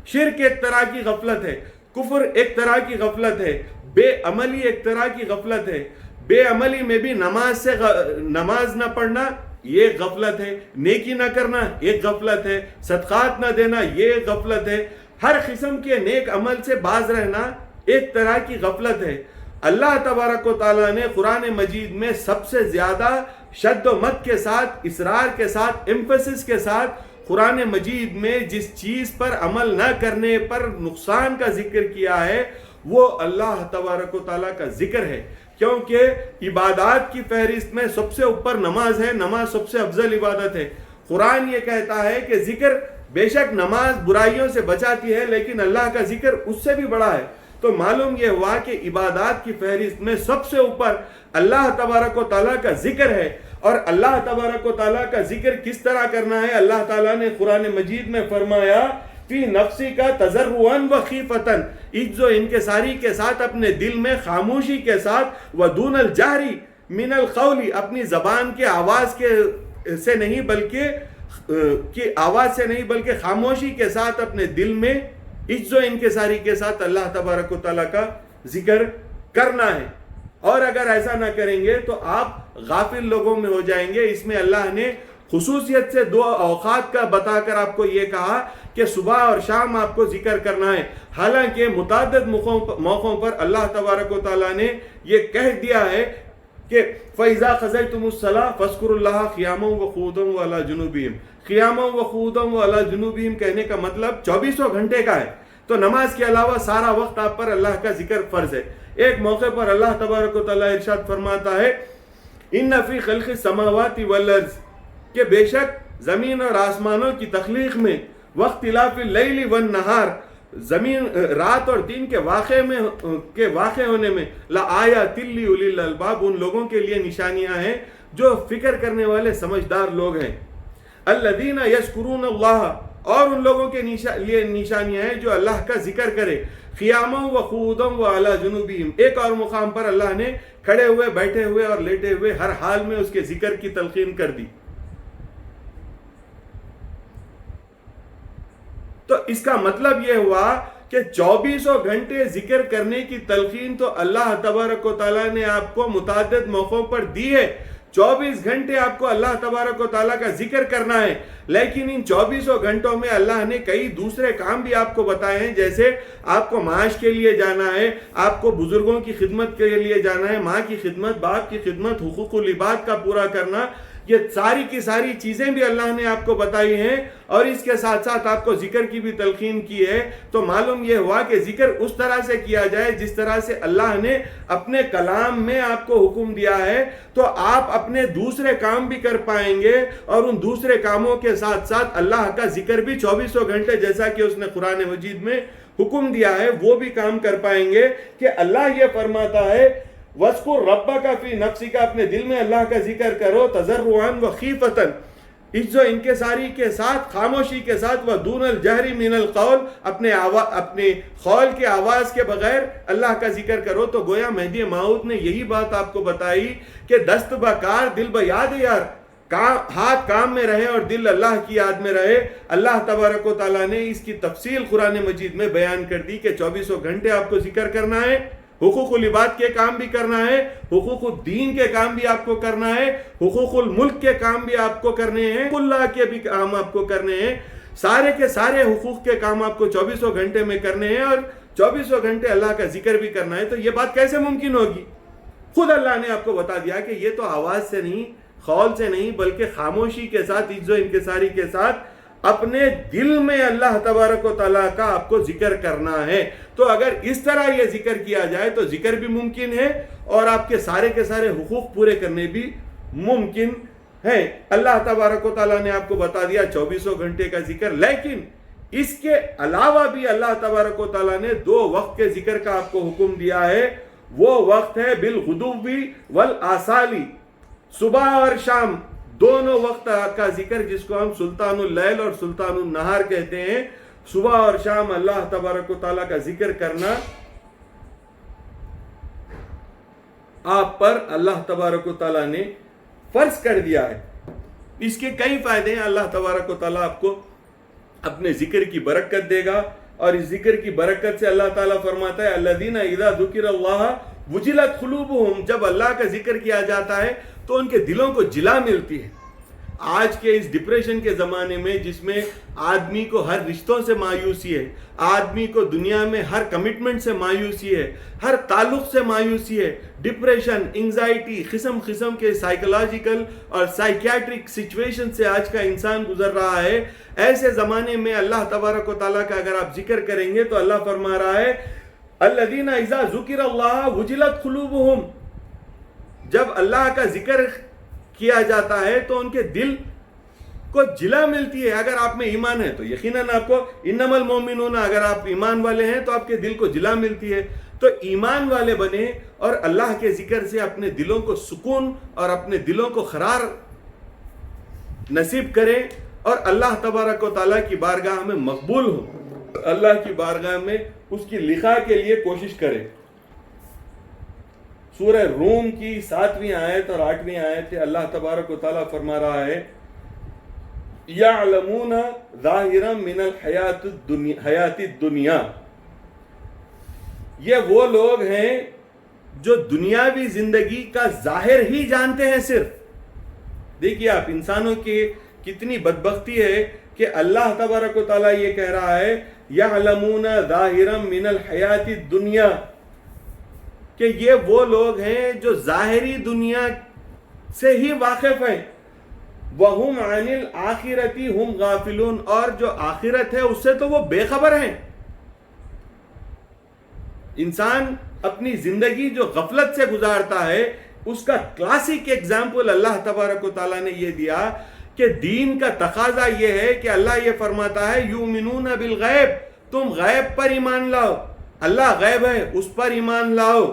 شرک ایک طرح کی غفلت ہے، کفر ایک طرح کی غفلت ہے، بے عملی ایک طرح کی غفلت ہے۔ بے عملی میں بھی نماز نہ پڑھنا یہ ایک غفلت ہے، نیکی نہ کرنا ایک غفلت ہے، صدقات نہ دینا یہ ایک غفلت ہے، ہر قسم کے نیک عمل سے باز رہنا ایک طرح کی غفلت ہے۔ اللہ تبارک و تعالیٰ نے قرآن مجید میں سب سے زیادہ شد و مد کے ساتھ، اصرار کے ساتھ، ایمفیسس کے ساتھ قرآن مجید میں جس چیز پر عمل نہ کرنے پر نقصان کا ذکر کیا ہے وہ اللہ تبارک و تعالیٰ کا ذکر ہے، کیونکہ عبادات کی فہرست میں سب سے اوپر نماز ہے، نماز سب سے افضل عبادت ہے۔ قرآن یہ کہتا ہے کہ ذکر، بے شک نماز برائیوں سے بچاتی ہے لیکن اللہ کا ذکر اس سے بھی بڑا ہے۔ تو معلوم یہ ہوا کہ عبادات کی فہرست میں سب سے اوپر اللہ تبارک و تعالیٰ کا ذکر ہے، اور اللہ تبارک و تعالیٰ کا ذکر کس طرح کرنا ہے؟ اللہ تعالیٰ نے قرآن مجید میں فرمایا فی نفسی کا تضرعا و خیفتاً، عجز و انکساری کے ساتھ، اپنے دل میں خاموشی کے ساتھ، ودون الجہری من القول، اپنی زبان کے آواز سے نہیں بلکہ خاموشی کے ساتھ اپنے دل میں عجز و انکساری کے ساتھ اللہ تبارک و تعالیٰ کا ذکر کرنا ہے۔ اور اگر ایسا نہ کریں گے تو آپ غافل لوگوں میں ہو جائیں گے۔ اس میں اللہ نے خصوصیت سے دو اوقات کا بتا کر آپ کو یہ کہا کہ صبح اور شام آپ کو ذکر کرنا ہے، حالانکہ متعدد موقعوں پر اللہ تبارک و تعالیٰ نے یہ کہہ دیا ہے کہ فَإِذَا قَضَيْتُمُ الصَّلَاةَ فَاذْكُرُوا اللَّهَ قِيَامًا وَقُعُودًا وَعَلَىٰ جُنُوبِهِمْ۔ قیامًا وقعودًا وعلى جنوبہم کہنے کا مطلب 24 گھنٹے کا ہے، تو نماز کے علاوہ سارا وقت آپ پر اللہ کا ذکر فرض ہے۔ ایک موقع پر اللہ تبارک و تعالیٰ ارشاد فرماتا ہے ان فی خلق السماوات والارض، کہ بے شک زمین اور آسمانوں کی تخلیق میں، واختلاف اللیل والنہار، زمین رات اور دن کے واقع ہونے میں، لآیات لأولی الالباب، ان لوگوں کے لیے نشانیاں ہیں جو فکر کرنے والے سمجھدار لوگ ہیں۔ الذین یذکرون اللہ، اور ان لوگوں کے لیے نشانیاں ہیں جو اللہ کا ذکر کرے، قیاما وقعودا وعلی جنوبہم۔ ایک اور مقام پر اللہ نے کھڑے ہوئے، بیٹھے ہوئے اور لیٹے ہوئے ہر حال میں اس کے ذکر کی تلقین کر دی۔ تو اس کا مطلب یہ ہوا کہ 24 گھنٹے ذکر کرنے کی تلقین تو اللہ تبارک و تعالیٰ نے آپ کو متعدد موقعوں پر دی ہے۔ 24 گھنٹے آپ کو اللہ تبارک و تعالیٰ کا ذکر کرنا ہے، لیکن ان 24 گھنٹوں میں اللہ نے کئی دوسرے کام بھی آپ کو بتائے ہیں، جیسے آپ کو معاش کے لیے جانا ہے، آپ کو بزرگوں کی خدمت کے لیے جانا ہے، ماں کی خدمت، باپ کی خدمت، حقوق العباد کا پورا کرنا، یہ ساری کی ساری چیزیں بھی اللہ نے آپ کو بتائی ہیں، اور اس کے ساتھ ساتھ آپ کو ذکر کی بھی تلقین کی ہے۔ تو معلوم یہ ہوا کہ ذکر اس طرح سے کیا جائے جس طرح سے اللہ نے اپنے کلام میں آپ کو حکم دیا ہے، تو آپ اپنے دوسرے کام بھی کر پائیں گے، اور ان دوسرے کاموں کے ساتھ ساتھ اللہ کا ذکر بھی 24 گھنٹے جیسا کہ اس نے قرآن مجید میں حکم دیا ہے وہ بھی کام کر پائیں گے۔ کہ اللہ یہ فرماتا ہے وَاذْكُرْ رَبَّكَ فِي نَفْسِكَ، اپنے دل میں اللہ کا ذکر کرو، تضرعا وخیفتاً، عجز و انکساری کے ساتھ، خاموشی کے ساتھ، وَدُونَ الْجَهْرِ مِنَ الْقَوْلِ، اپنے قول کے آواز کے بغیر اللہ کا ذکر کرو۔ تو گویا مہدی موعود نے یہی بات آپ کو بتائی کہ دست بکار دل بیاد یار، ہاتھ کام میں رہے اور دل اللہ کی یاد میں رہے۔ اللہ تبارک و تعالیٰ نے اس کی تفصیل قرآن مجید میں بیان کر دی کہ 24 گھنٹے آپ کو ذکر کرنا ہے، حقوق العباد کے کام بھی کرنا ہے، حقوق الدین کے کام بھی آپ کو کرنا ہے، حقوق الملک کے کام بھی آپ کو کرنے ہیں، اللہ کے بھی کام آپ کو کرنے ہیں، سارے کے سارے حقوق کے کام آپ کو 24 گھنٹے میں کرنے ہیں، اور 24 گھنٹے اللہ کا ذکر بھی کرنا ہے۔ تو یہ بات کیسے ممکن ہوگی؟ خود اللہ نے آپ کو بتا دیا کہ یہ تو آواز سے نہیں، قول سے نہیں، بلکہ خاموشی کے ساتھ، عجز و انکساری کے ساتھ اپنے دل میں اللہ تبارک و تعالیٰ کا آپ کو ذکر کرنا ہے۔ تو اگر اس طرح یہ ذکر کیا جائے تو ذکر بھی ممکن ہے، اور آپ کے سارے حقوق پورے کرنے بھی ممکن ہے۔ اللہ تبارک و تعالیٰ نے آپ کو بتا دیا 24 گھنٹے کا ذکر، لیکن اس کے علاوہ بھی اللہ تبارک و تعالیٰ نے 2 وقت کے ذکر کا آپ کو حکم دیا ہے. وہ وقت ہے بالغدو والآصالی، صبح اور شام دونوں وقت کا ذکر، جس کو ہم سلطان اللیل اور سلطان النہار کہتے ہیں. صبح اور شام اللہ تبارک و تعالیٰ کا ذکر کرنا آپ پر اللہ تبارک و تعالیٰ نے فرض کر دیا ہے. اس کے کئی فائدے ہیں. اللہ تبارک و تعالیٰ آپ کو اپنے ذکر کی برکت دے گا، اور اس ذکر کی برکت سے اللہ تعالیٰ فرماتا ہے الذین اذا ذکر اللہ وجلت قلوبہم، جب اللہ کا ذکر کیا جاتا ہے تو ان کے دلوں کو جلا ملتی ہے. آج کے اس ڈپریشن کے زمانے میں، جس میں آدمی کو ہر رشتوں سے مایوسی ہے، آدمی کو دنیا میں ہر کمٹمنٹ سے مایوسی ہے، ہر تعلق سے مایوسی ہے، ڈپریشن، انگزائٹی، قسم قسم کے سائیکولوجیکل اور سائیکیاٹرک سچویشن سے آج کا انسان گزر رہا ہے. ایسے زمانے میں اللہ تبارک و تعالیٰ کا اگر آپ ذکر کریں گے تو اللہ فرما رہا ہے الذین اذا ذکر اللہ وجلت قلوبہم، جب اللہ کا ذکر کیا جاتا ہے تو ان کے دل کو جلا ملتی ہے. اگر آپ میں ایمان ہے تو یقیناً آپ کو انما المؤمنون، اگر آپ ایمان والے ہیں تو آپ کے دل کو جلا ملتی ہے. تو ایمان والے بنے اور اللہ کے ذکر سے اپنے دلوں کو سکون اور اپنے دلوں کو قرار نصیب کریں، اور اللہ تبارک و تعالیٰ کی بارگاہ میں مقبول ہو، اللہ کی بارگاہ میں اس کی لقاء کے لیے کوشش کریں. سورہ روم کی 7ویں آیت اور 8ویں آیت اللہ تبارک و تعالیٰ فرما رہا ہے یعلمون ظاہرا من الحیات الدنیا، یہ وہ لوگ ہیں جو دنیاوی زندگی کا ظاہر ہی جانتے ہیں صرف. دیکھیے آپ، انسانوں کی کتنی بدبختی ہے کہ اللہ تبارک و تعالیٰ یہ کہہ رہا ہے یعلمون ظاہرا من الحیات الدنیا، کہ یہ وہ لوگ ہیں جو ظاہری دنیا سے ہی واقف ہیں. وَهُمْ عَنِ الْآخِرَةِ هُمْ غَافِلُونَ، اور جو آخرت ہے اس سے تو وہ بے خبر ہیں. انسان اپنی زندگی جو غفلت سے گزارتا ہے، اس کا کلاسک ایگزامپل اللہ تبارک و تعالیٰ نے یہ دیا کہ دین کا تقاضا یہ ہے کہ اللہ یہ فرماتا ہے یؤمنون بالغیب، تم غیب پر ایمان لاؤ. اللہ غیب ہے، اس پر ایمان لاؤ.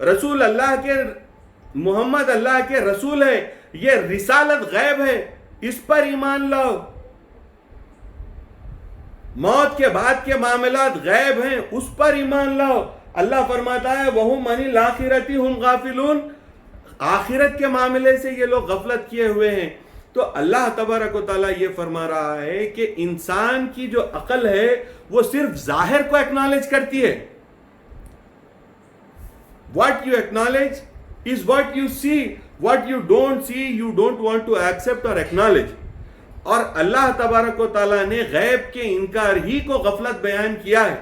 رسول اللہ کے، محمد اللہ کے رسول ہے، یہ رسالت غیب ہے، اس پر ایمان لاؤ. موت کے بعد کے معاملات غیب ہیں، اس پر ایمان لاؤ. اللہ فرماتا ہے وَهُمْ عَنِ الْآخِرَةِ هُمْ غَافِلُونَ، آخرت کے معاملے سے یہ لوگ غفلت کیے ہوئے ہیں. تو اللہ تبارک و تعالیٰ یہ فرما رہا ہے کہ انسان کی جو عقل ہے وہ صرف ظاہر کو ایکنالج کرتی ہے. What you acknowledge is what you see. What you don't see, you don't want to accept or acknowledge. اور اللہ تبارک و تعالیٰ نے غیب کے انکار ہی کو غفلت بیان کیا ہے.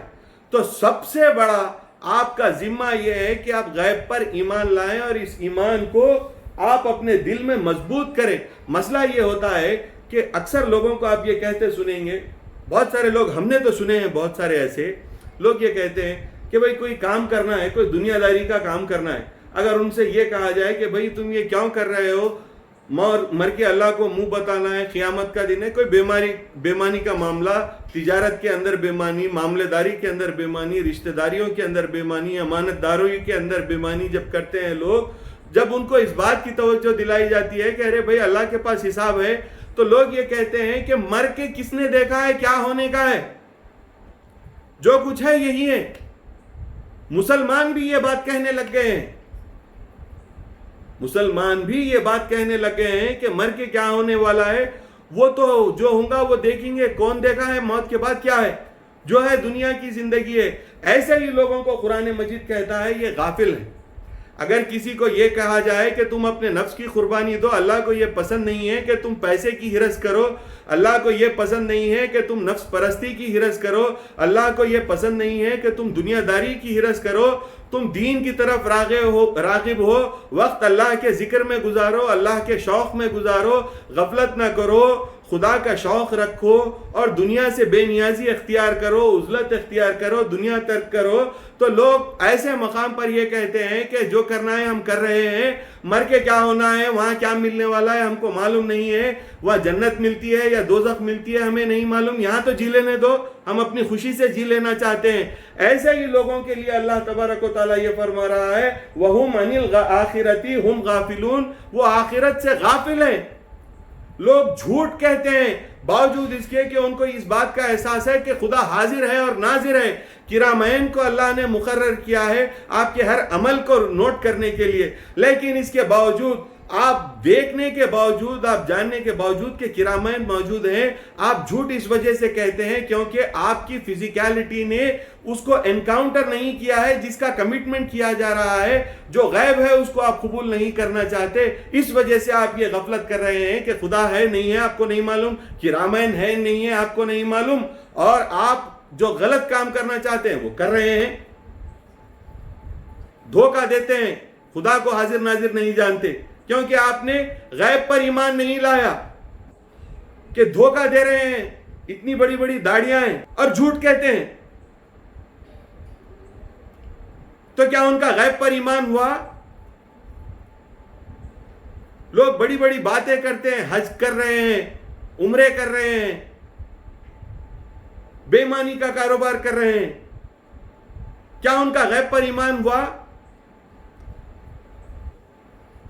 تو سب سے بڑا آپ کا ذمہ یہ ہے کہ آپ غیب پر ایمان لائیں اور اس ایمان کو آپ اپنے دل میں مضبوط کریں. مسئلہ یہ ہوتا ہے کہ اکثر لوگوں کو آپ یہ کہتے سنیں گے، بہت سارے لوگ، ہم نے تو سنے ہیں بہت سارے ایسے لوگ یہ کہتے ہیں کہ بھئی کوئی کام کرنا ہے، کوئی دنیا داری کا کام کرنا ہے. اگر ان سے یہ کہا جائے کہ بھئی تم یہ کیوں کر رہے ہو، مر کے اللہ کو منہ بتانا ہے، قیامت کا دن ہے، کوئی بیمانی کا معاملہ، تجارت کے اندر بیمانی، معاملے داری کے اندر بیمانی، رشتہ داریوں کے اندر بیمانی، امانت داروی کے اندر بیمانی جب کرتے ہیں لوگ، جب ان کو اس بات کی توجہ دلائی جاتی ہے کہ ارے بھئی اللہ کے پاس حساب ہے، تو لوگ یہ کہتے ہیں کہ مر کے کس نے دیکھا ہے کیا ہونے کا ہے، جو کچھ ہے یہی ہے. مسلمان بھی یہ بات کہنے لگ گئے ہیں، مسلمان بھی یہ بات کہنے لگے ہیں کہ مر کے کیا ہونے والا ہے، وہ تو جو ہوگا وہ دیکھیں گے، کون دیکھا ہے موت کے بعد کیا ہے، جو ہے دنیا کی زندگی ہے. ایسے ہی لوگوں کو قرآن مجید کہتا ہے یہ غافل ہے. اگر کسی کو یہ کہا جائے کہ تم اپنے نفس کی قربانی دو، اللہ کو یہ پسند نہیں ہے کہ تم پیسے کی ہرس کرو، اللہ کو یہ پسند نہیں ہے کہ تم نفس پرستی کی ہرس کرو، اللہ کو یہ پسند نہیں ہے کہ تم دنیا داری کی ہرس کرو، تم دین کی طرف راغب ہو، وقت اللہ کے ذکر میں گزارو، اللہ کے شوق میں گزارو، غفلت نہ کرو، خدا کا شوق رکھو اور دنیا سے بے نیازی اختیار کرو، عزلت اختیار کرو، دنیا ترک کرو، تو لوگ ایسے مقام پر یہ کہتے ہیں کہ جو کرنا ہے ہم کر رہے ہیں، مر کے کیا ہونا ہے، وہاں کیا ملنے والا ہے ہم کو معلوم نہیں ہے، وہاں جنت ملتی ہے یا دوزخ ملتی ہے ہمیں نہیں معلوم، یہاں تو جی لینے دو، ہم اپنی خوشی سے جی لینا چاہتے ہیں۔ ایسے ہی لوگوں کے لیے اللہ تبارک و تعالیٰ یہ فرما رہا ہے وَهُمْ عَنِ الْآخِرَةِ هُمْ غَافِلُونَ، وہ آخرت سے غافل ہیں۔ لوگ جھوٹ کہتے ہیں باوجود اس کے کہ ان کو اس بات کا احساس ہے کہ خدا حاضر ہے اور ناظر ہے۔ کرامین کو اللہ نے مقرر کیا ہے آپ کے ہر عمل کو نوٹ کرنے کے لیے، لیکن اس کے باوجود آپ دیکھنے کے باوجود، آپ جاننے کے باوجود کہ کرامین موجود ہیں، آپ جھوٹ اس وجہ سے کہتے ہیں کیونکہ آپ کی فزیکیلٹی نے اس کو انکاؤنٹر نہیں کیا ہے جس کا کمٹمنٹ کیا جا رہا ہے، جو غیب ہے اس کو آپ قبول نہیں کرنا چاہتے، اس وجہ سے آپ یہ غفلت کر رہے ہیں کہ خدا ہے نہیں ہے آپ کو نہیں معلوم، کرامین ہے نہیں ہے آپ کو نہیں معلوم، اور آپ جو غلط کام کرنا چاہتے ہیں وہ کر رہے ہیں، دھوکہ دیتے ہیں، خدا کو حاضر ناظر نہیں جانتے، کیونکہ آپ نے غیب پر ایمان نہیں لایا، کہ دھوکہ دے رہے ہیں، اتنی بڑی بڑی داڑیاں ہیں اور جھوٹ کہتے ہیں، تو کیا ان کا غیب پر ایمان ہوا؟ لوگ بڑی بڑی باتیں کرتے ہیں، حج کر رہے ہیں، عمرے کر رہے ہیں، بے ایمانی کا کاروبار کر رہے ہیں، کیا ان کا غیب پر ایمان ہوا؟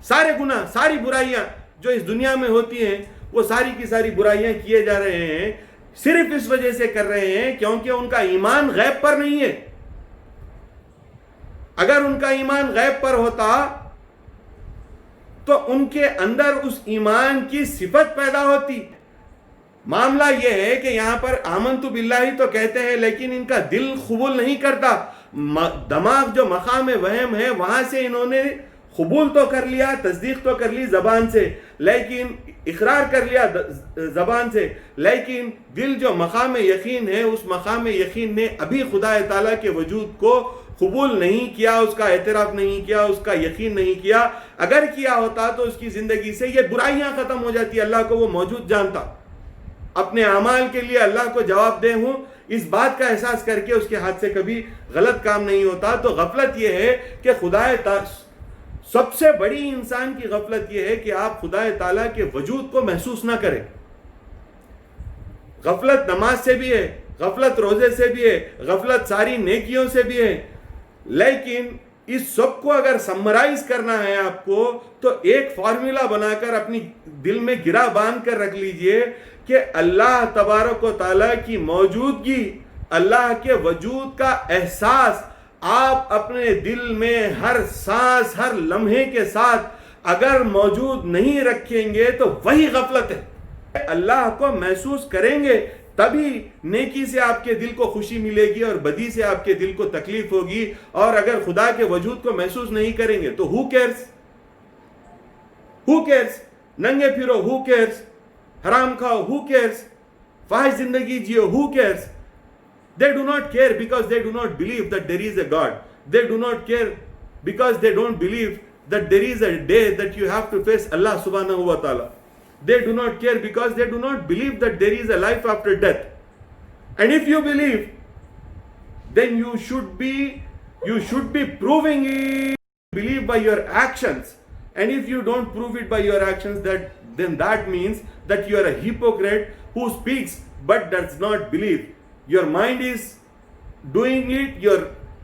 سارے گناہ، ساری برائیاں جو اس دنیا میں ہوتی ہیں وہ ساری کی ساری برائیاں کیے جا رہے ہیں، صرف اس وجہ سے کر رہے ہیں کیونکہ ان کا ایمان غیب پر نہیں ہے۔ اگر ان کا ایمان غیب پر ہوتا تو ان کے اندر اس ایمان کی صفت پیدا ہوتی۔ معاملہ یہ ہے کہ یہاں پر آمنت باللہ تو کہتے ہیں لیکن ان کا دل قبول نہیں کرتا، دماغ جو مقام وہم ہے وہاں سے انہوں نے قبول تو کر لیا، تصدیق تو کر لی زبان سے، لیکن اقرار کر لیا زبان سے، لیکن دل جو مقام یقین ہے اس مقام یقین نے ابھی خدا تعالیٰ کے وجود کو قبول نہیں کیا، اس کا اعتراف نہیں کیا، اس کا یقین نہیں کیا۔ اگر کیا ہوتا تو اس کی زندگی سے یہ برائیاں ختم ہو جاتی، اللہ کو وہ موجود جانتا، اپنے اعمال کے لیے اللہ کو جواب دہ ہوں، اس بات کا احساس کر کے اس کے ہاتھ سے کبھی غلط کام نہیں ہوتا۔ تو غفلت یہ ہے کہ سب سے بڑی انسان کی غفلت یہ ہے کہ آپ خدا تعالیٰ کے وجود کو محسوس نہ کریں۔ غفلت نماز سے بھی ہے، غفلت روزے سے بھی ہے، غفلت ساری نیکیوں سے بھی ہے، لیکن اس سب کو اگر سمرائز کرنا ہے آپ کو تو ایک فارمولا بنا کر اپنی دل میں گرا باندھ کر رکھ لیجئے کہ اللہ تبارک و تعالیٰ کی موجودگی، اللہ کے وجود کا احساس آپ اپنے دل میں ہر سانس، ہر لمحے کے ساتھ اگر موجود نہیں رکھیں گے تو وہی غفلت ہے۔ اللہ کو محسوس کریں گے تبھی نیکی سے آپ کے دل کو خوشی ملے گی اور بدی سے آپ کے دل کو تکلیف ہوگی، اور اگر خدا کے وجود کو محسوس نہیں کریں گے تو who cares؟ ننگے پھرو who cares؟ حرام کھاؤ who cares؟ فاحش زندگی Jio who cares؟ They do not care because they do not believe that there is a God. They do not care because they don't believe that there is a day that you have to face Allah subhanahu wa ta'ala. They do not care because they do not believe that there is a life after death. And if you believe, then you should be proving it, believe by your actions. And if you don't prove it by your actions, then that means that you are a hypocrite who speaks but does not believe. Your mind is doing it, your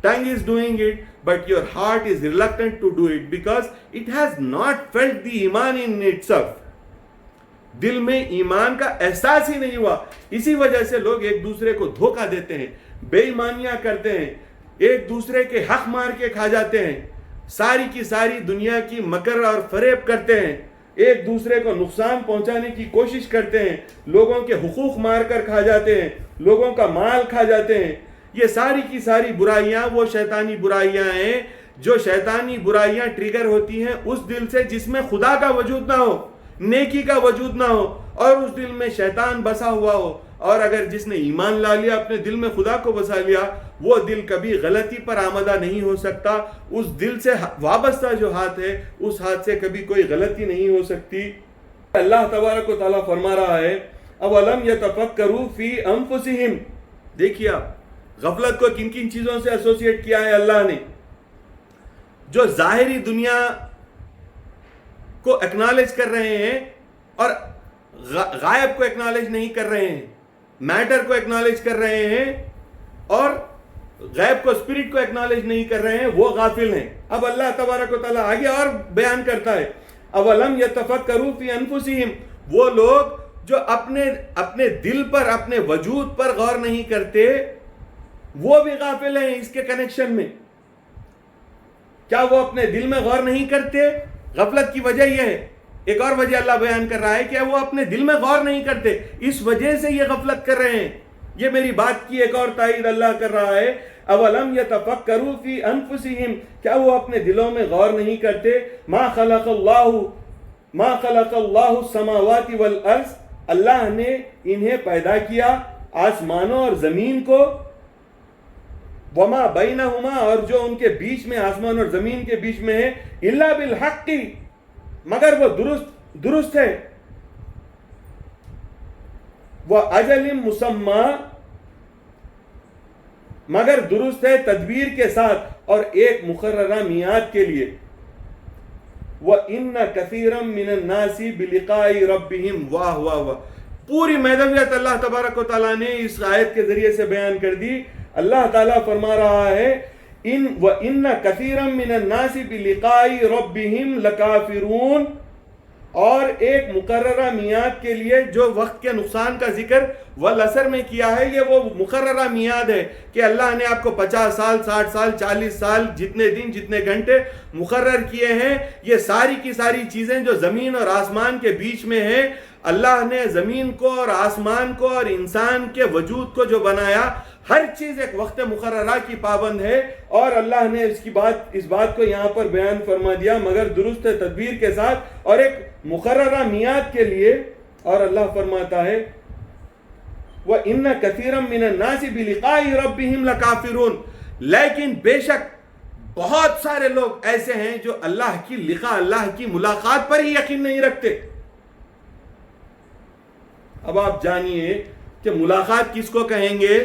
tongue is doing it, but your heart is reluctant to do it because it has not felt the iman in itself. دل میں ایمان کا احساس ہی نہیں ہوا، اسی وجہ سے لوگ ایک دوسرے کو دھوکہ دیتے ہیں، بے ایمانیاں کرتے ہیں، ایک دوسرے کے حق مار کے کھا جاتے ہیں، ساری کی ساری دنیا کی مکر اور فریب کرتے ہیں، ایک دوسرے کو نقصان پہنچانے کی کوشش کرتے ہیں، لوگوں کے حقوق مار کر کھا جاتے ہیں، لوگوں کا مال کھا جاتے ہیں۔ یہ ساری کی ساری برائیاں وہ شیطانی برائیاں ہیں، جو شیطانی برائیاں ٹریگر ہوتی ہیں اس دل سے جس میں خدا کا وجود نہ ہو، نیکی کا وجود نہ ہو، اور اس دل میں شیطان بسا ہوا ہو۔ اور اگر جس نے ایمان لا لیا، اپنے دل میں خدا کو بسا لیا، وہ دل کبھی غلطی پر آمدہ نہیں ہو سکتا، اس دل سے وابستہ جو ہاتھ ہے اس ہاتھ سے کبھی کوئی غلطی نہیں ہو سکتی۔ اللہ تبارک و تعالیٰ فرما رہا ہے اولم یتفکروا فی انفسہم. دیکھیے آپ غفلت کو کن کن چیزوں سے ایسوسیٹ کیا ہے اللہ نے. جو ظاہری دنیا کو ایکنالج کر رہے ہیں اور غائب کو ایکنالج نہیں کر رہے ہیں, میٹر کو ایکنالج کر رہے ہیں اور غیب کو, اسپرٹ کو ایکنالج نہیں کر رہے ہیں, وہ غافل ہیں. اب اللہ تبارک و تعالیٰ آگے اور بیان کرتا ہے, اولم یتفکروا فی انفسہم, وہ لوگ جو اپنے دل پر, اپنے وجود پر غور نہیں کرتے, وہ بھی غافل ہیں اس کے کنیکشن میں. کیا وہ اپنے دل میں غور نہیں کرتے؟ غفلت کی وجہ یہ ہے. ایک اور وجہ اللہ بیان کر رہا ہے کہ وہ اپنے دل میں غور نہیں کرتے, اس وجہ سے یہ غفلت کر رہے ہیں. یہ میری بات کی ایک اور تائید اللہ کر رہا ہے. اولم یتفکروا فی انفسہم, کیا وہ اپنے دلوں میں غور نہیں کرتے؟ ما خلق اللہ السماوات والارض, اللہ نے انہیں پیدا کیا آسمانوں اور زمین کو, وما بینہما, اور جو ان کے بیچ میں, آسمان اور زمین کے بیچ میں ہے, الا بالحق, مگر وہ درست ہے, وَأَجَلٍ مُّسَمَّى, مگر درست ہے تدبیر کے ساتھ اور ایک مقررہ میعاد کے لیے. وَإِنَّ كَثِيرًا مِّنَ النَّاسِ بِلِقَاءِ رَبِّهِمْ. واہ واہ واہ, پوری محدودیت اللہ تبارک و تعالیٰ نے اس آیت کے ذریعے سے بیان کر دی. اللہ تعالیٰ فرما رہا ہے وَإِنَّ كَثِيرًا مِّنَ النَّاسِ بِلِقَاءِ رَبِّهِمْ لَكَافِرُونَ, اور ایک مقررہ میعاد کے لیے. جو وقت کے نقصان کا ذکر والعصر میں کیا ہے, یہ وہ مقررہ میعاد ہے کہ اللہ نے آپ کو 50 سال, 60 سال, 40 سال, جتنے دن, جتنے گھنٹے مقرر کیے ہیں. یہ ساری کی ساری چیزیں جو زمین اور آسمان کے بیچ میں ہیں, اللہ نے زمین کو اور آسمان کو اور انسان کے وجود کو جو بنایا, ہر چیز ایک وقت مقررہ کی پابند ہے. اور اللہ نے اس بات کو یہاں پر بیان فرما دیا, مگر درست تدبیر کے ساتھ اور ایک مقررہ میعاد کے لیے. اور اللہ فرماتا ہے وَإِنَّ كَثِيرًا مِّنَ النَّاسِ بِلِقَاءِ رَبِّهِمْ لَكَافِرُونَ, لیکن بے شک بہت سارے لوگ ایسے ہیں جو اللہ کی لقاء, اللہ کی ملاقات پر ہی یقین نہیں رکھتے. اب آپ جانیے کہ ملاقات کس کو کہیں گے؟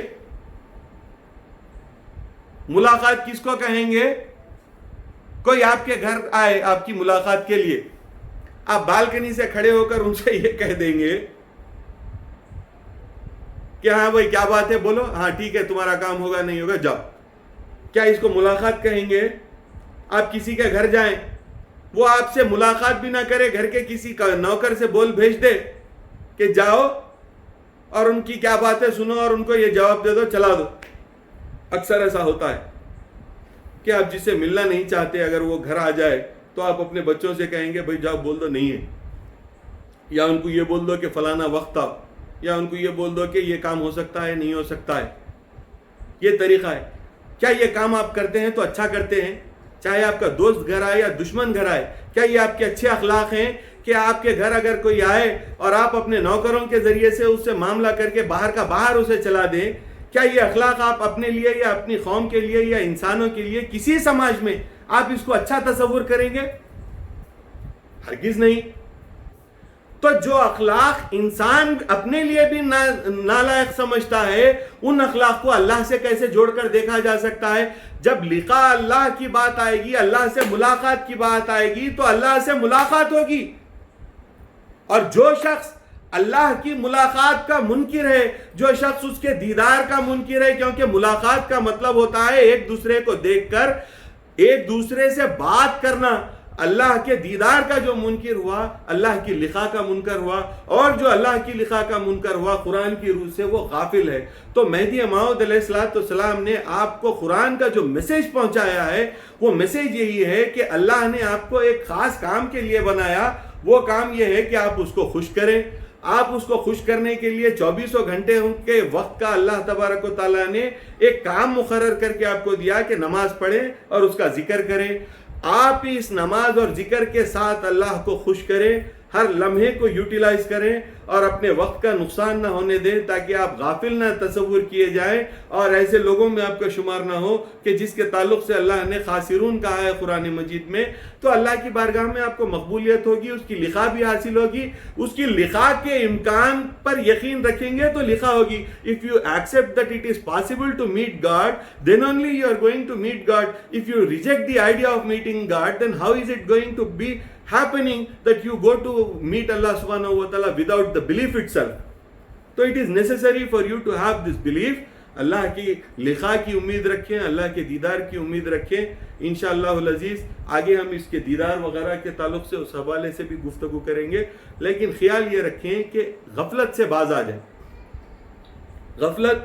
ملاقات کس کو کہیں گے؟ کوئی آپ کے گھر آئے آپ کی ملاقات کے لیے, آپ بالکنی سے کھڑے ہو کر ان سے یہ کہہ دیں گے کہ ہاں بھائی کیا بات ہے, بولو, ہاں ٹھیک ہے, تمہارا کام ہوگا نہیں ہوگا, جاؤ. کیا اس کو ملاقات کہیں گے؟ آپ کسی کے گھر جائیں, وہ آپ سے ملاقات بھی نہ کرے, گھر کے کسی نوکر سے بول بھیج دے کہ جاؤ اور ان کی کیا بات ہے سنو اور ان کو یہ جواب دے دو, چلا دو. اکثر ایسا ہوتا ہے کہ آپ جس سے ملنا نہیں چاہتے, اگر وہ گھر آ جائے تو آپ اپنے بچوں سے کہیں گے بھائی جاؤ بول دو نہیں ہے, یا ان کو یہ بول دو کہ فلانا وقت آؤ, یا ان کو یہ بول دو کہ یہ کام ہو سکتا ہے نہیں ہو سکتا ہے. یہ طریقہ ہے. کیا یہ کام آپ کرتے ہیں تو اچھا کرتے ہیں, چاہے آپ کا دوست گھر آئے یا دشمن گھر آئے؟ کیا یہ آپ کے اچھے اخلاق ہیں کہ آپ کے گھر اگر کوئی آئے اور آپ اپنے نوکروں کے ذریعے سے اس سے معاملہ کر کے باہر کا باہر اسے چلا دیں؟ کیا یہ اخلاق آپ اپنے لیے یا اپنی قوم کے لیے یا انسانوں کے لیے, کسی سماج میں آپ اس کو اچھا تصور کریں گے؟ ہرگز نہیں. تو جو اخلاق انسان اپنے لیے بھی نالائق سمجھتا ہے, ان اخلاق کو اللہ سے کیسے جوڑ کر دیکھا جا سکتا ہے؟ جب لقاء اللہ کی بات آئے گی, اللہ سے ملاقات کی بات آئے گی, تو اللہ سے ملاقات ہوگی. اور جو شخص اللہ کی ملاقات کا منکر ہے, جو شخص اس کے دیدار کا منکر ہے, کیونکہ ملاقات کا مطلب ہوتا ہے ایک دوسرے کو دیکھ کر ایک دوسرے سے بات کرنا. اللہ کے دیدار کا جو منکر ہوا, اللہ کی لقاء کا منکر ہوا, اور جو اللہ کی لقاء کا منکر ہوا قرآن کی روح سے, وہ غافل ہے. تو مہدی موعود علیہ السلام نے آپ کو قرآن کا جو میسیج پہنچایا ہے, وہ میسیج یہی ہے کہ اللہ نے آپ کو ایک خاص کام کے لیے بنایا. وہ کام یہ ہے کہ آپ اس کو خوش کریں. آپ اس کو خوش کرنے کے لیے 24 گھنٹے کے وقت کا اللہ تبارک و تعالیٰ نے ایک کام مقرر کر کے آپ کو دیا کہ نماز پڑھیں اور اس کا ذکر کریں. آپ اس نماز اور ذکر کے ساتھ اللہ کو خوش کریں. ہر لمحے کو یوٹیلائز کریں اور اپنے وقت کا نقصان نہ ہونے دیں تاکہ آپ غافل نہ تصور کیے جائیں اور ایسے لوگوں میں آپ کا شمار نہ ہو کہ جس کے تعلق سے اللہ نے خاسرون کہا ہے قرآن مجید میں. تو اللہ کی بارگاہ میں آپ کو مقبولیت ہوگی, اس کی لقا بھی حاصل ہوگی. اس کی لقا کے امکان پر یقین رکھیں گے تو لقا ہوگی. If you accept that it is possible to meet God, then only you are going to meet God. If you reject the idea of meeting God, then how is it going to be happening that you go to meet Allah subhanahu wa ta'ala without the belief itself? So it is necessary for you to have this belief. اللہ کی لقا کی امید رکھیں, اللہ کے دیدار کی امید رکھیں. انشاءاللہ العزیز آگے ہم اس کے دیدار وغیرہ کے تعلق سے اس حوالے سے بھی گفتگو کریں گے, لیکن خیال یہ رکھیں کہ غفلت سے باز آ جائیں. غفلت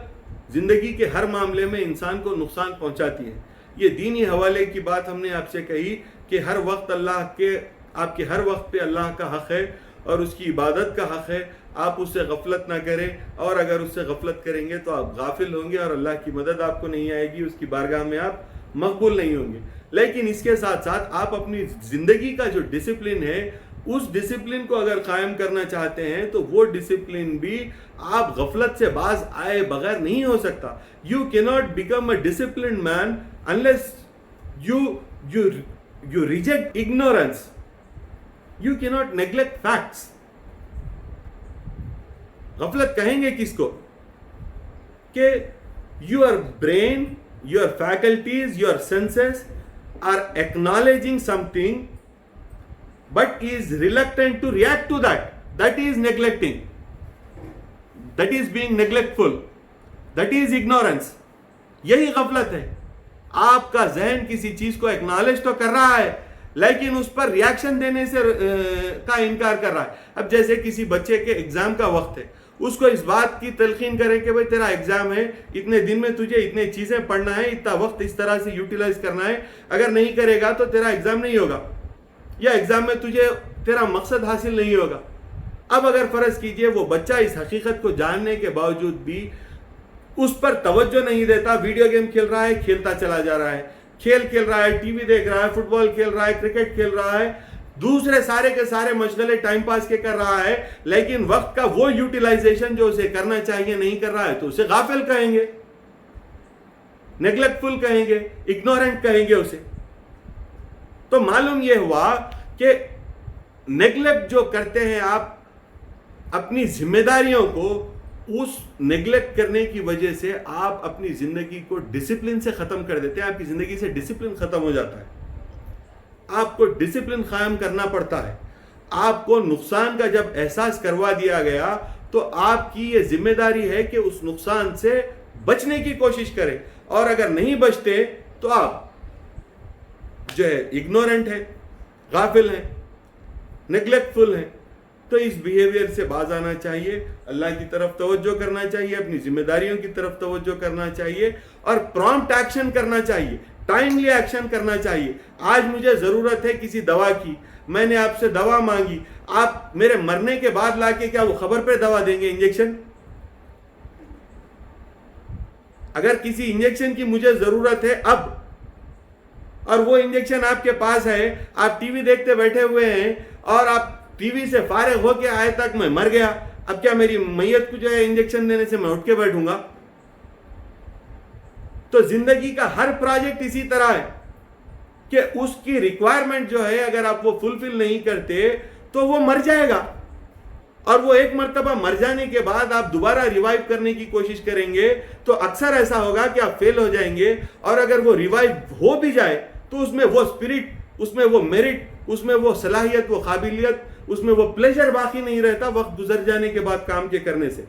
زندگی کے ہر معاملے میں انسان کو نقصان پہنچاتی ہے. یہ دینی حوالے کی بات ہم نے آپ سے کہی کہ ہر وقت آپ کے ہر وقت پہ اللہ کا حق ہے اور اس کی عبادت کا حق ہے. آپ اس سے غفلت نہ کریں, اور اگر اس سے غفلت کریں گے تو آپ غافل ہوں گے اور اللہ کی مدد آپ کو نہیں آئے گی, اس کی بارگاہ میں آپ مقبول نہیں ہوں گے. لیکن اس کے ساتھ ساتھ آپ اپنی زندگی کا جو ڈسپلن ہے اس ڈسپلن کو اگر قائم کرنا چاہتے ہیں تو وہ ڈسپلن بھی آپ غفلت سے باز آئے بغیر نہیں ہو سکتا. You can not become a disciplined man unless you reject ignorance. You can not neglect facts. غفلت کہیں گے کس کو کہ your brain, your faculties, your senses are acknowledging something but is reluctant to react to that. That is neglecting. That is being neglectful. That is ignorance. یہی غفلت ہے. آپ کا ذہن کسی چیز کو ایکنالج تو کر رہا ہے لیکن اس پر ریاکشن دینے سے کا انکار کر رہا ہے. اب جیسے کسی بچے کے ایگزام کا وقت ہے, اس کو اس بات کی تلقین کریں کہ بھائی تیرا ایگزام ہے, اتنے دن میں تجھے اتنے چیزیں پڑھنا ہے, اتنا وقت اس طرح سے یوٹیلائز کرنا ہے, اگر نہیں کرے گا تو تیرا ایگزام نہیں ہوگا یا ایگزام میں تجھے تیرا مقصد حاصل نہیں ہوگا. اب اگر فرض کیجئے وہ بچہ اس حقیقت کو جاننے کے باوجود بھی اس پر توجہ نہیں دیتا, ویڈیو گیم کھیل رہا ہے, کھیلتا چلا جا رہا ہے, کھیل کھیل رہا ہے, ٹی وی دیکھ رہا ہے, فٹ بال کھیل رہا ہے, کرکٹ کھیل رہا ہے, دوسرے سارے کے سارے مشغلے ٹائم پاس کے کر رہا ہے, لیکن وقت کا وہ یوٹیلائزیشن جو اسے کرنا چاہیے نہیں کر رہا ہے, تو اسے غافل کہیں گے, نیگلیکٹفل کہیں گے, اگنورنٹ کہیں گے اسے. تو معلوم یہ ہوا کہ نیگلیکٹ جو کرتے ہیں آپ اپنی ذمہ داریوں کو, اس نیگلیکٹ کرنے کی وجہ سے آپ اپنی زندگی کو ڈسپلن سے ختم کر دیتے ہیں. آپ کی زندگی سے ڈسپلن ختم ہو جاتا ہے. آپ کو ڈسپلن قائم کرنا پڑتا ہے. آپ کو نقصان کا جب احساس کروا دیا گیا تو آپ کی یہ ذمہ داری ہے کہ اس نقصان سے بچنے کی کوشش کریں, اور اگر نہیں بچتے تو آپ جو ہے اگنورنٹ ہے, غافل ہیں, نیگلیکٹفل ہیں. تو اس بیہیویئر سے باز آنا چاہیے, اللہ کی طرف توجہ کرنا چاہیے, اپنی ذمہ داریوں کی طرف توجہ کرنا چاہیے, اور پرامپٹ ایکشن کرنا چاہیے, ٹائملی ایکشن کرنا چاہیے. آج مجھے ضرورت ہے کسی دوا کی, میں نے آپ سے دوا مانگی, آپ میرے مرنے کے بعد لا کے کیا وہ خبر پہ دوا دیں گے, انجیکشن؟ اگر کسی انجیکشن کی مجھے ضرورت ہے اب, اور وہ انجیکشن آپ کے پاس ہے, آپ ٹی وی دیکھتے بیٹھے ہوئے ہیں اور آپ ٹی وی سے فارغ ہو کے آئے تک میں مر گیا, اب کیا میری میت کو جو ہے انجیکشن دینے سے میں اٹھ کے بیٹھوں گا؟ تو زندگی کا ہر پروجیکٹ اسی طرح ہے کہ اس کی ریکوائرمنٹ جو ہے اگر آپ وہ فلفل نہیں کرتے تو وہ مر جائے گا, اور وہ ایک مرتبہ مر جانے کے بعد آپ دوبارہ ریوائیو کرنے کی کوشش کریں گے تو اکثر ایسا ہوگا کہ آپ فیل ہو جائیں گے, اور اگر وہ ریوائیو ہو بھی جائے تو اس میں وہ اسپرٹ, اس میں وہ میرٹ, اس میں وہ صلاحیت, وہ قابلیت, اس میں وہ پلیجر باقی نہیں رہتا وقت گزر جانے کے بعد کام کے کرنے سے.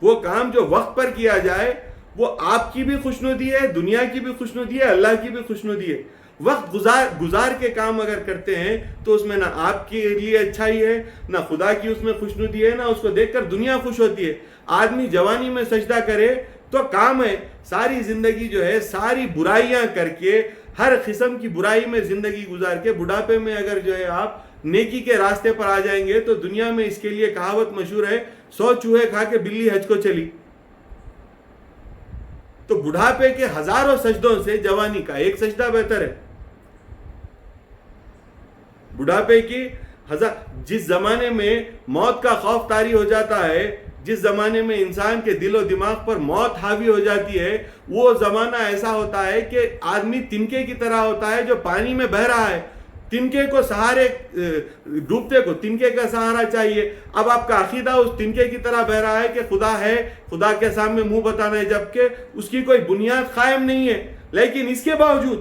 وہ کام جو وقت پر کیا جائے وہ آپ کی بھی خوشنودی ہے, دنیا کی بھی خوشنودی ہے, اللہ کی بھی خوشنودی ہے. وقت گزار کے کام اگر کرتے ہیں تو اس میں نہ آپ کے لیے اچھائی ہے, نہ خدا کی اس میں خوشنودی ہے, نہ اس کو دیکھ کر دنیا خوش ہوتی ہے. آدمی جوانی میں سجدہ کرے تو کام ہے, ساری زندگی جو ہے ساری برائیاں کر کے, ہر قسم کی برائی میں زندگی گزار کے بڑھاپے میں اگر جو ہے آپ نیکی کے راستے پر آ جائیں گے تو دنیا میں اس کے لیے کہاوت مشہور ہے, 100 چوہے کھا کے بلی حج کو چلی. تو بڑھاپے کے ہزاروں سجدوں سے جوانی کا ایک سجدہ بہتر ہے. بڑھاپے کی جس زمانے میں موت کا خوف طاری ہو جاتا ہے، جس زمانے میں انسان کے دل و دماغ پر موت حاوی ہو جاتی ہے، وہ زمانہ ایسا ہوتا ہے کہ آدمی تنکے کی طرح ہوتا ہے جو پانی میں بہہ رہا ہے. تنکے کو سہارے، ڈوبتے کو تنکے کا سہارا چاہیے. اب آپ کا عقیدہ اس تنکے کی طرح بہ رہا ہے کہ خدا ہے، خدا کے سامنے منہ بتانا ہے، جبکہ اس کی کوئی بنیاد قائم نہیں ہے. لیکن اس کے باوجود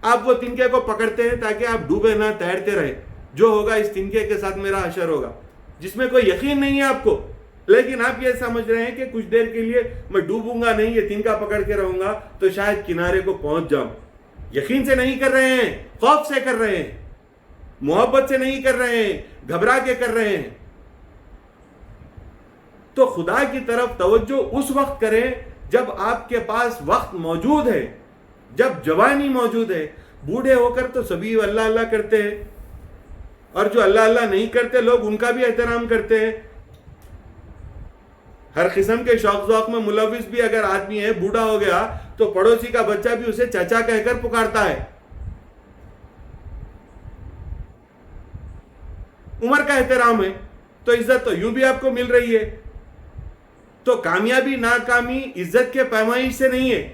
آپ وہ تنکے کو پکڑتے ہیں تاکہ آپ ڈوبے نہ، تیرتے رہے. جو ہوگا اس تنکے کے ساتھ میرا حشر ہوگا، جس میں کوئی یقین نہیں ہے آپ کو، لیکن آپ یہ سمجھ رہے ہیں کہ کچھ دیر کے لیے میں ڈوبوں گا نہیں، یہ تنکا پکڑ کے رہوں گا تو شاید کنارے کو پہنچ جاؤں. یقین سے نہیں کر رہے ہیں، خوف سے کر رہے ہیں، محبت سے نہیں کر رہے ہیں، گھبرا کے کر رہے ہیں. تو خدا کی طرف توجہ اس وقت کریں جب آپ کے پاس وقت موجود ہے، جب جوانی موجود ہے. بوڑھے ہو کر تو سبھی اللہ اللہ کرتے ہیں، اور جو اللہ اللہ نہیں کرتے لوگ ان کا بھی احترام کرتے ہیں. ہر قسم کے شوق ذوق میں ملوث بھی اگر آدمی ہے، بوڑھا ہو گیا تو پڑوسی کا بچہ بھی اسے چچا کہہ کر پکارتا ہے. عمر کا احترام ہے تو عزت تو یوں بھی آپ کو مل رہی ہے. تو کامیابی ناکامی عزت کے پیمائش سے نہیں ہے،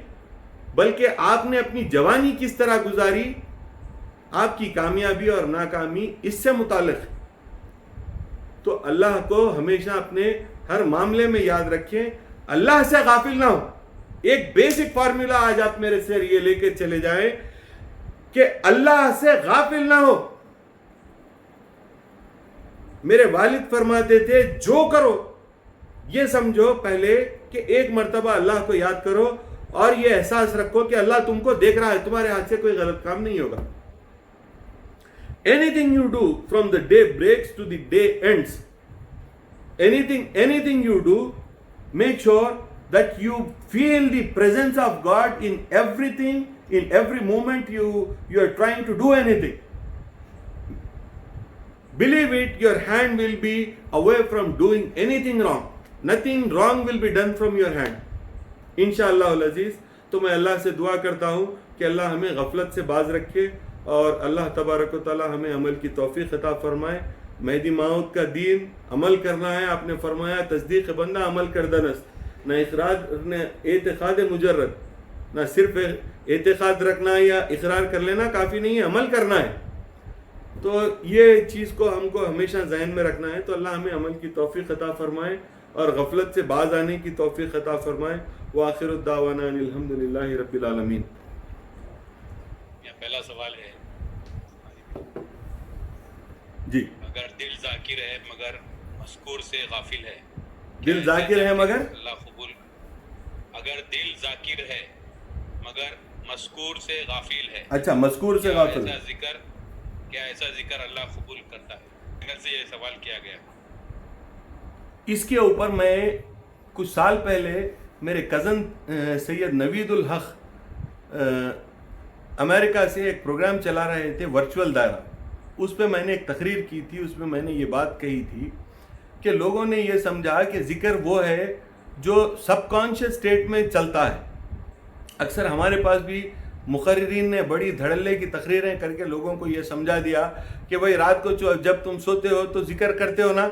بلکہ آپ نے اپنی جوانی کس طرح گزاری، آپ کی کامیابی اور ناکامی اس سے متعلق. تو اللہ کو ہمیشہ اپنے ہر معاملے میں یاد رکھیں، اللہ سے غافل نہ ہو. ایک بیسک فارمولا آج آپ میرے سے یہ لے کے چلے جائیں کہ اللہ سے غافل نہ ہو. میرے والد فرماتے تھے جو کرو یہ سمجھو پہلے کہ ایک مرتبہ اللہ کو یاد کرو اور یہ احساس رکھو کہ اللہ تم کو دیکھ رہا ہے، تمہارے ہاتھ سے کوئی غلط کام نہیں ہوگا. Anything you do from the day breaks to the day ends, anything you do, make sure that you feel the presence of God in everything, in every moment you are trying to do anything. Believe it, your hand will be away from doing anything wrong. Nothing wrong will be done from your hand. انشاءاللہ العزیز. تو میں اللہ سے دعا کرتا ہوں کہ اللہ ہمیں غفلت سے باز رکھے اور اللہ تبارک و تعالی ہمیں عمل کی توفیق عطا فرمائے. مہدی موعود کا دین عمل کرنا ہے. آپ نے فرمایا تصدیق بندہ عمل کردنست، نہ اقرار نہ اعتقاد مجرد، نہ صرف اعتقاد رکھنا یا اقرار کر لینا کافی نہیں ہے، عمل کرنا ہے. تو یہ چیز کو ہم کو ہمیشہ ذہن میں رکھنا ہے. تو اللہ ہمیں عمل کی توفیق عطا فرمائے اور غفلت سے باز آنے کی توفیق عطا فرمائے. وآخر الدعوانا ان الحمدللہ رب العالمین. پہلا سوال ہے جی، اگر دل ذاکر ہے مگر مذکور سے غافل ہے. دل ذاکر ہے مگر اللہ قبول. اگر دل ذاکر ہے مگر مذکور سے غافل ہے. اچھا، مذکور سے غافل. کیا ایسا ذکر اللہ قبول کرتا ہے؟ سے یہ سوال کیا گیا. اس کے اوپر میں کچھ سال پہلے میرے کزن سید نوید الحق امریکہ سے ایک پروگرام چلا رہے تھے ورچوئل دائرہ. اس پہ میں نے ایک تقریر کی تھی. اس میں نے یہ بات کہی تھی کہ لوگوں نے یہ سمجھا کہ ذکر وہ ہے جو سب کانشیس اسٹیٹ میں چلتا ہے. اکثر ہمارے پاس بھی مقررین نے بڑی دھڑلے کی تقریریں کر کے لوگوں کو یہ سمجھا دیا کہ بھائی رات کو جب تم سوتے ہو تو ذکر کرتے ہو نا،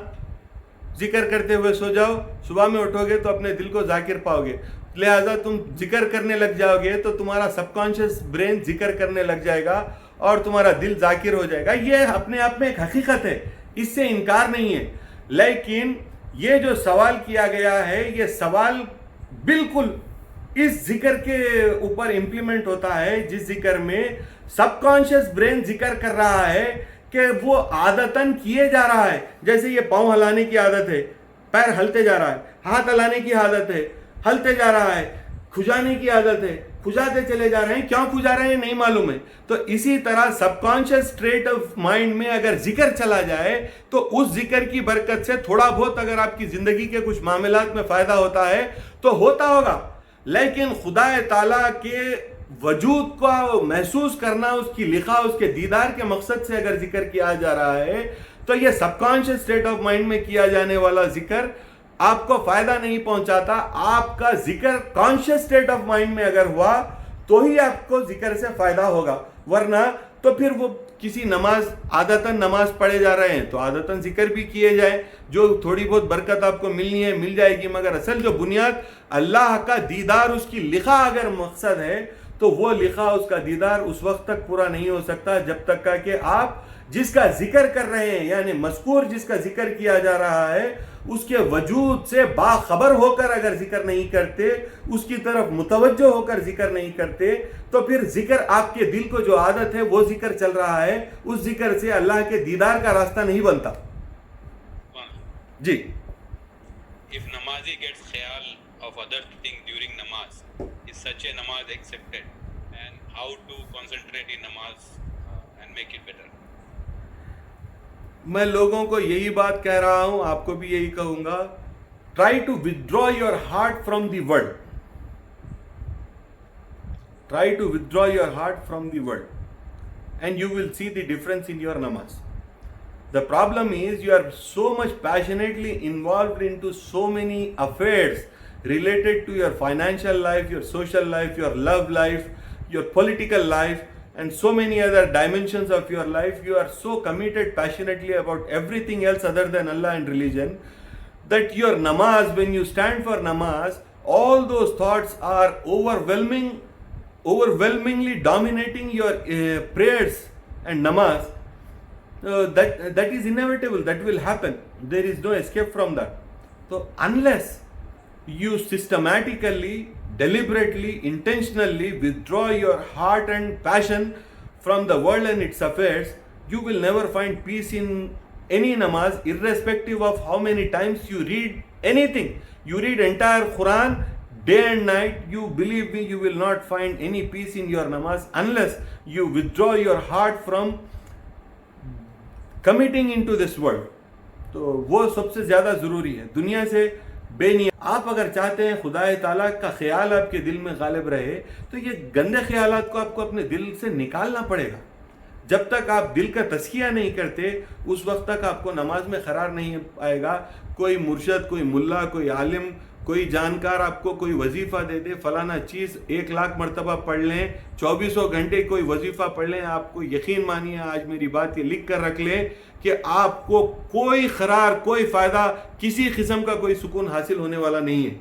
ذکر کرتے ہوئے سو جاؤ، صبح میں اٹھو گے تو اپنے دل کو ذاکر پاؤ گے، لہٰذا تم ذکر کرنے لگ جاؤ گے تو تمہارا سب کانشیس برین ذکر کرنے لگ جائے گا اور تمہارا دل ذاکر ہو جائے گا. یہ اپنے آپ میں ایک حقیقت ہے، اس سے انکار نہیں ہے. لیکن یہ جو سوال کیا گیا ہے، یہ سوال بالکل اس ذکر کے اوپر امپلیمنٹ ہوتا ہے جس ذکر میں سب کانشیس برین ذکر کر رہا ہے کہ وہ عادتاً کیے جا رہا ہے. جیسے یہ پاؤں ہلانے کی عادت ہے، پیر ہلتے جا رہا ہے، ہاتھ ہلانے کی عادت ہے، ہلتے جا رہا ہے، کھجانے کی عادت ہے، کھجاتے چلے جا رہے ہیں، کیوں کھجا رہے ہیں نہیں معلوم ہے. تو اسی طرح سب کانشیس اسٹیٹ آف مائنڈ میں اگر ذکر چلا جائے تو اس ذکر کی برکت سے تھوڑا بہت اگر آپ کی زندگی کے کچھ معاملات میں فائدہ ہوتا ہے تو ہوتا ہوگا. لیکن خدا تعالیٰ کے وجود کو محسوس کرنا، اس کی لقا، اس کے دیدار کے مقصد سے اگر ذکر کیا جا رہا ہے تو یہ سب کانشیس اسٹیٹ آف مائنڈ میں کیا جانے والا ذکر آپ کو فائدہ نہیں پہنچاتا. آپ کا ذکر کانشیس اسٹیٹ آف مائنڈ میں اگر ہوا تو ہی آپ کو ذکر سے فائدہ ہوگا، ورنہ تو پھر وہ کسی نماز عادتاً نماز پڑھے جا رہے ہیں تو عادتاً ذکر بھی کیے جائے، جو تھوڑی بہت برکت آپ کو ملنی ہے مل جائے گی، مگر اصل جو بنیاد اللہ کا دیدار، اس کی لقا اگر مقصد ہے تو وہ لقا، اس کا دیدار اس وقت تک پورا نہیں ہو سکتا جب تک کہ آپ جس کا ذکر کر رہے ہیں، یعنی مذکور جس کا ذکر کیا جا رہا ہے، اس کے وجود سے باخبر ہو کر اگر ذکر نہیں کرتے، اس کی طرف متوجہ ہو کر ذکر نہیں کرتے، تو پھر ذکر آپ کے دل کو جو عادت ہے وہ ذکر چل رہا ہے، اس ذکر سے اللہ کے دیدار کا راستہ نہیں بنتا. جی. If namazi gets khayal of other thing during namaz, is such a namaz accepted? And how to concentrate in namaz and make it better? میں لوگوں کو یہی بات کہہ رہا ہوں، آپ کو بھی یہی کہوں گا، try to withdraw your heart from the world. Try to withdraw your heart from the world and you will see the difference in your namaz. The problem is you are so much passionately involved into so many affairs related to your financial life, your social life, your love life, your political life, and so many other dimensions of your life. You are so committed passionately about everything else other than Allah and religion, that your namaz, when you stand for namaz, all those thoughts are overwhelmingly dominating your prayers and namaz. That is inevitable, that will happen, there is no escape from that. So unless you systematically, deliberately, intentionally withdraw your heart and passion from the world and its affairs, you will never find peace in any namaz, irrespective of how many times you read anything. You read entire Quran day and night, you believe me, you will not find any peace in your namaz unless you withdraw your heart from committing into this world. تو وہ سب سے زیادہ ضروری ہے. دنیا سے بے نیت. آپ اگر چاہتے ہیں خدا تعالیٰ کا خیال آپ کے دل میں غالب رہے تو یہ گندے خیالات کو آپ کو اپنے دل سے نکالنا پڑے گا. جب تک آپ دل کا تزکیہ نہیں کرتے اس وقت تک آپ کو نماز میں قرار نہیں آئے گا. کوئی مرشد، کوئی ملا، کوئی عالم، کوئی جانکار آپ کو کوئی وظیفہ دے دے، فلانا چیز 1,00,000 مرتبہ پڑھ لیں، 2400 گھنٹے کوئی وظیفہ پڑھ لیں، آپ کو یقین مانیے، آج میری بات یہ لکھ کر رکھ لیں کہ آپ کو کوئی قرار، کوئی فائدہ، کسی قسم کا کوئی سکون حاصل ہونے والا نہیں ہے.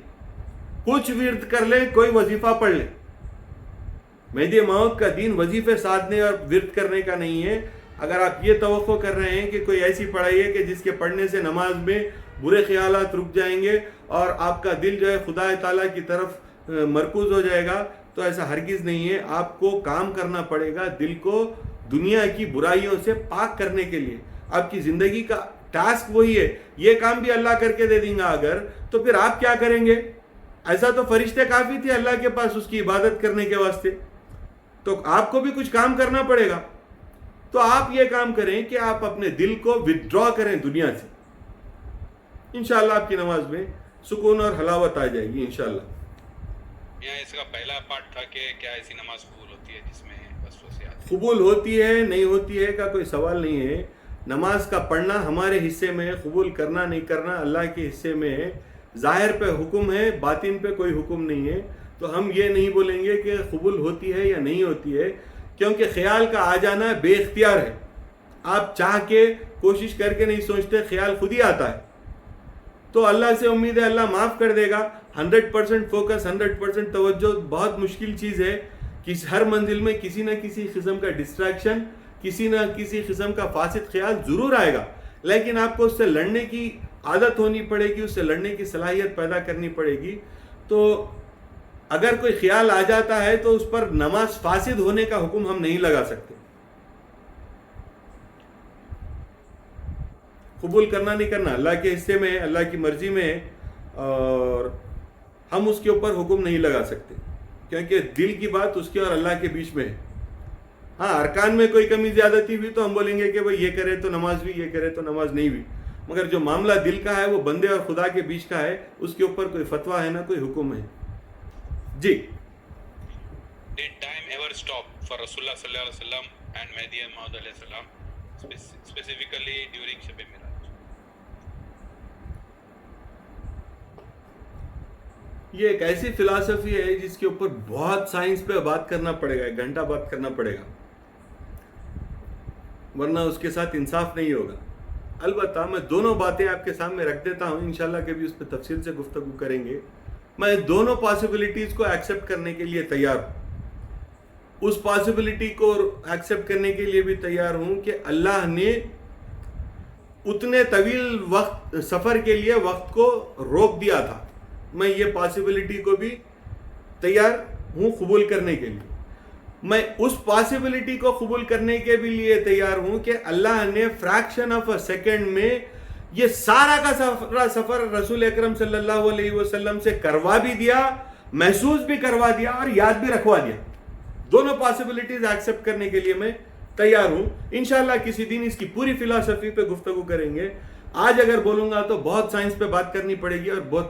کچھ ورد کر لیں، کوئی وظیفہ پڑھ لیں. مہدی موعود کا دین وظیفے سادنے اور ورد کرنے کا نہیں ہے. اگر آپ یہ توقع کر رہے ہیں کہ کوئی ایسی پڑھائی ہے کہ جس کے پڑھنے سے نماز میں برے خیالات رک جائیں گے اور آپ کا دل جو ہے خدا تعالیٰ کی طرف مرکوز ہو جائے گا، تو ایسا ہرگز نہیں ہے. آپ کو کام کرنا پڑے گا دل کو دنیا کی برائیوں سے پاک کرنے کے لیے. آپ کی زندگی کا ٹاسک وہی ہے. یہ کام بھی اللہ کر کے دے دیں گا اگر، تو پھر آپ کیا کریں گے؟ ایسا تو فرشتے کافی تھے اللہ کے پاس اس کی عبادت کرنے کے واسطے، تو آپ کو بھی کچھ کام کرنا پڑے گا. تو آپ یہ کام کریں کہ آپ اپنے دل کو ودرا کریں دنیا سے. انشاءاللہ آپ کی نماز میں سکون اور حلاوت آ جائے گی انشاءاللہ. یہاں اس کا پہلا پارٹ تھا کہ کیا ایسی نماز قبول ہوتی ہے جس میں وسوسے قبول ہوتی ہے نہیں ہوتی ہے کا کوئی سوال نہیں ہے. نماز کا پڑھنا ہمارے حصے میں ہے، قبول کرنا نہیں کرنا اللہ کے حصے میں ہے. ظاہر پہ حکم ہے، باطن پہ کوئی حکم نہیں ہے. تو ہم یہ نہیں بولیں گے کہ قبول ہوتی ہے یا نہیں ہوتی ہے، کیونکہ خیال کا آ جانا بے اختیار ہے. آپ چاہ کے کوشش کر کے نہیں سوچتے، خیال خود ہی آتا ہے. تو اللہ سے امید ہے اللہ معاف کر دے گا. 100% فوکس، 100% توجہ بہت مشکل چیز ہے. ہر منزل میں کسی نہ کسی قسم کا ڈسٹریکشن، کسی نہ کسی قسم کا فاسد خیال ضرور آئے گا، لیکن آپ کو اس سے لڑنے کی عادت ہونی پڑے گی، اس سے لڑنے کی صلاحیت پیدا کرنی پڑے گی. تو اگر کوئی خیال آ جاتا ہے تو اس پر نماز فاسد ہونے کا حکم ہم نہیں لگا سکتے. قبول کرنا نہیں کرنا اللہ کے حصے میں ہے، اللہ کی مرضی میں ہے، اور ہم اس کے اوپر حکم نہیں لگا سکتے، کیونکہ دل کی بات اس کے اور اللہ کے بیچ میں ہے. ہاں، ارکان میں کوئی کمی زیادتی ہوئی تو ہم بولیں گے کہ بھئی یہ کرے تو نماز بھی، یہ کرے تو نماز نہیں بھی. مگر جو معاملہ دل کا ہے وہ بندے اور خدا کے بیچ کا ہے، اس کے اوپر کوئی فتویٰ ہے نہ کوئی حکم ہے. جی. Did time ever stop for Rasulullah sallallahu alaihi wasallam and Mahdi Maud alayhi salam, specifically during Shab-e Miraj? یہ ایک ایسی فلسفی ہے جس کے اوپر بہت سائنس پہ بات کرنا پڑے گا، ایک گھنٹہ بات کرنا پڑے گا. ورنہ اس کے ساتھ انصاف نہیں ہوگا. البتہ میں دونوں باتیں آپ کے سامنے رکھ دیتا ہوں, انشاءاللہ کبھی اس پہ تفصیل سے گفتگو کریں گے. میں دونوں پاسبلٹیز کو ایکسیپٹ کرنے کے لیے تیار ہوں. اس پاسبلٹی کو ایکسیپٹ کرنے کے لیے بھی تیار ہوں کہ اللہ نے اتنے طویل وقت سفر کے لیے وقت کو روک دیا تھا. میں یہ پاسبلٹی کو بھی تیار ہوں قبول کرنے کے لیے. میں اس پاسبلٹی کو قبول کرنے کے بھی لیے تیار ہوں کہ اللہ نے فریکشن آف اے سیکنڈ میں یہ سارا کا سفر رسول اکرم صلی اللہ علیہ وسلم سے کروا بھی دیا, محسوس بھی کروا دیا اور یاد بھی رکھوا دیا. دونوں پاسبلٹیز ایکسیپٹ کرنے کے لیے میں تیار ہوں. انشاءاللہ کسی دن اس کی پوری فلسفی پہ گفتگو کریں گے. آج اگر بولوں گا تو بہت سائنس پہ بات کرنی پڑے گی, اور بہت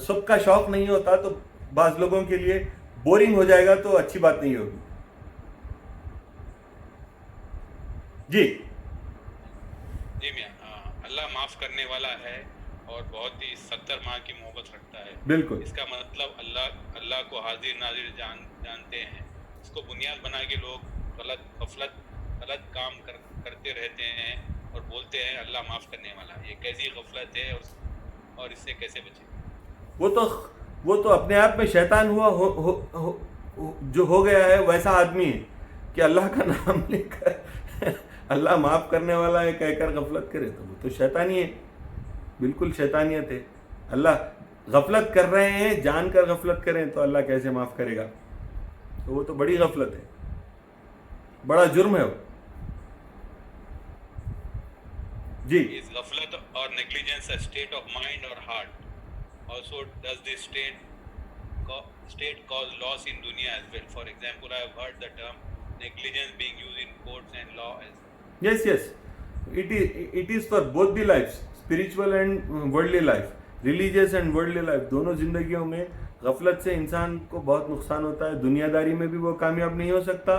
سب کا شوق نہیں ہوتا تو بعض لوگوں کے لیے بورنگ ہو جائے گا, تو اچھی بات نہیں ہوگی. جی جی میاں, اللہ معاف کرنے والا ہے اور بہت ہی 70 ماہ کی محبت رکھتا ہے. بالکل. اس کا مطلب اللہ کو حاضر ناظر جانتے ہیں. اس کو بنیاد بنا کے لوگ غلط کام کرتے رہتے ہیں اور بولتے ہیں اللہ معاف کرنے والا. یہ کیسی غفلت ہے اور اس سے کیسے بچیں؟ وہ تو اپنے آپ میں شیطان ہوا جو ہو گیا ہے ویسا آدمی ہے کہ اللہ کا نام لے کر اللہ معاف کرنے والا ہے کہہ کر غفلت کرے, تو وہ تو شیطانی ہے, بالکل شیطانیت ہے. اللہ غفلت کر رہے ہیں, جان کر غفلت کریں تو اللہ کیسے معاف کرے گا؟ تو وہ تو بڑی غفلت ہے, بڑا جرم ہے وہ. جی. Is غفلت اور negligence a state of mind or heart? Also, does this state cause loss in dunya as well? For example, I have heard the term negligence being used in courts and law as Yes. It is for both the lives, spiritual and worldly life, religious and worldly life. دونوں زندگیوں میں غفلت سے انسان کو بہت نقصان ہوتا ہے. دنیا داری میں بھی وہ کامیاب نہیں ہو سکتا,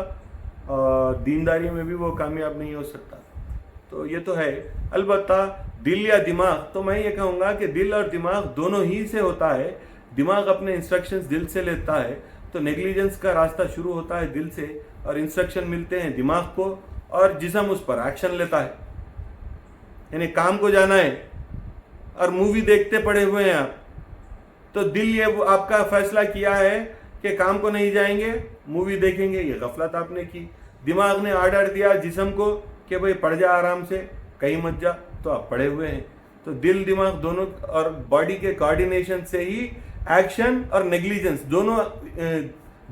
اور دینداری میں بھی وہ کامیاب نہیں ہو سکتا. تو یہ تو ہے. البتہ دل یا دماغ, تو میں یہ کہوں گا کہ دل اور دماغ دونوں ہی سے ہوتا ہے. دماغ اپنے انسٹرکشنز دل سے لیتا ہے, تو نیگلیجنس کا راستہ شروع ہوتا ہے دل سے, اور انسٹرکشن ملتے ہیں دماغ کو, اور جسم اس پر ایکشن لیتا ہے. یعنی کام کو جانا ہے اور مووی دیکھتے پڑے ہوئے ہیں آپ, تو دل یہ آپ کا فیصلہ کیا ہے کہ کام کو نہیں جائیں گے, مووی دیکھیں گے, یہ غفلت آپ نے کی. دماغ نے آرڈر دیا جسم کو کہ بھئی پڑھ جا آرام سے, کہیں مت جا, تو آپ پڑے ہوئے ہیں. تو دل دماغ دونوں اور باڈی کے کوآرڈینیشن سے ہی ایکشن اور نیگلیجنس دونوں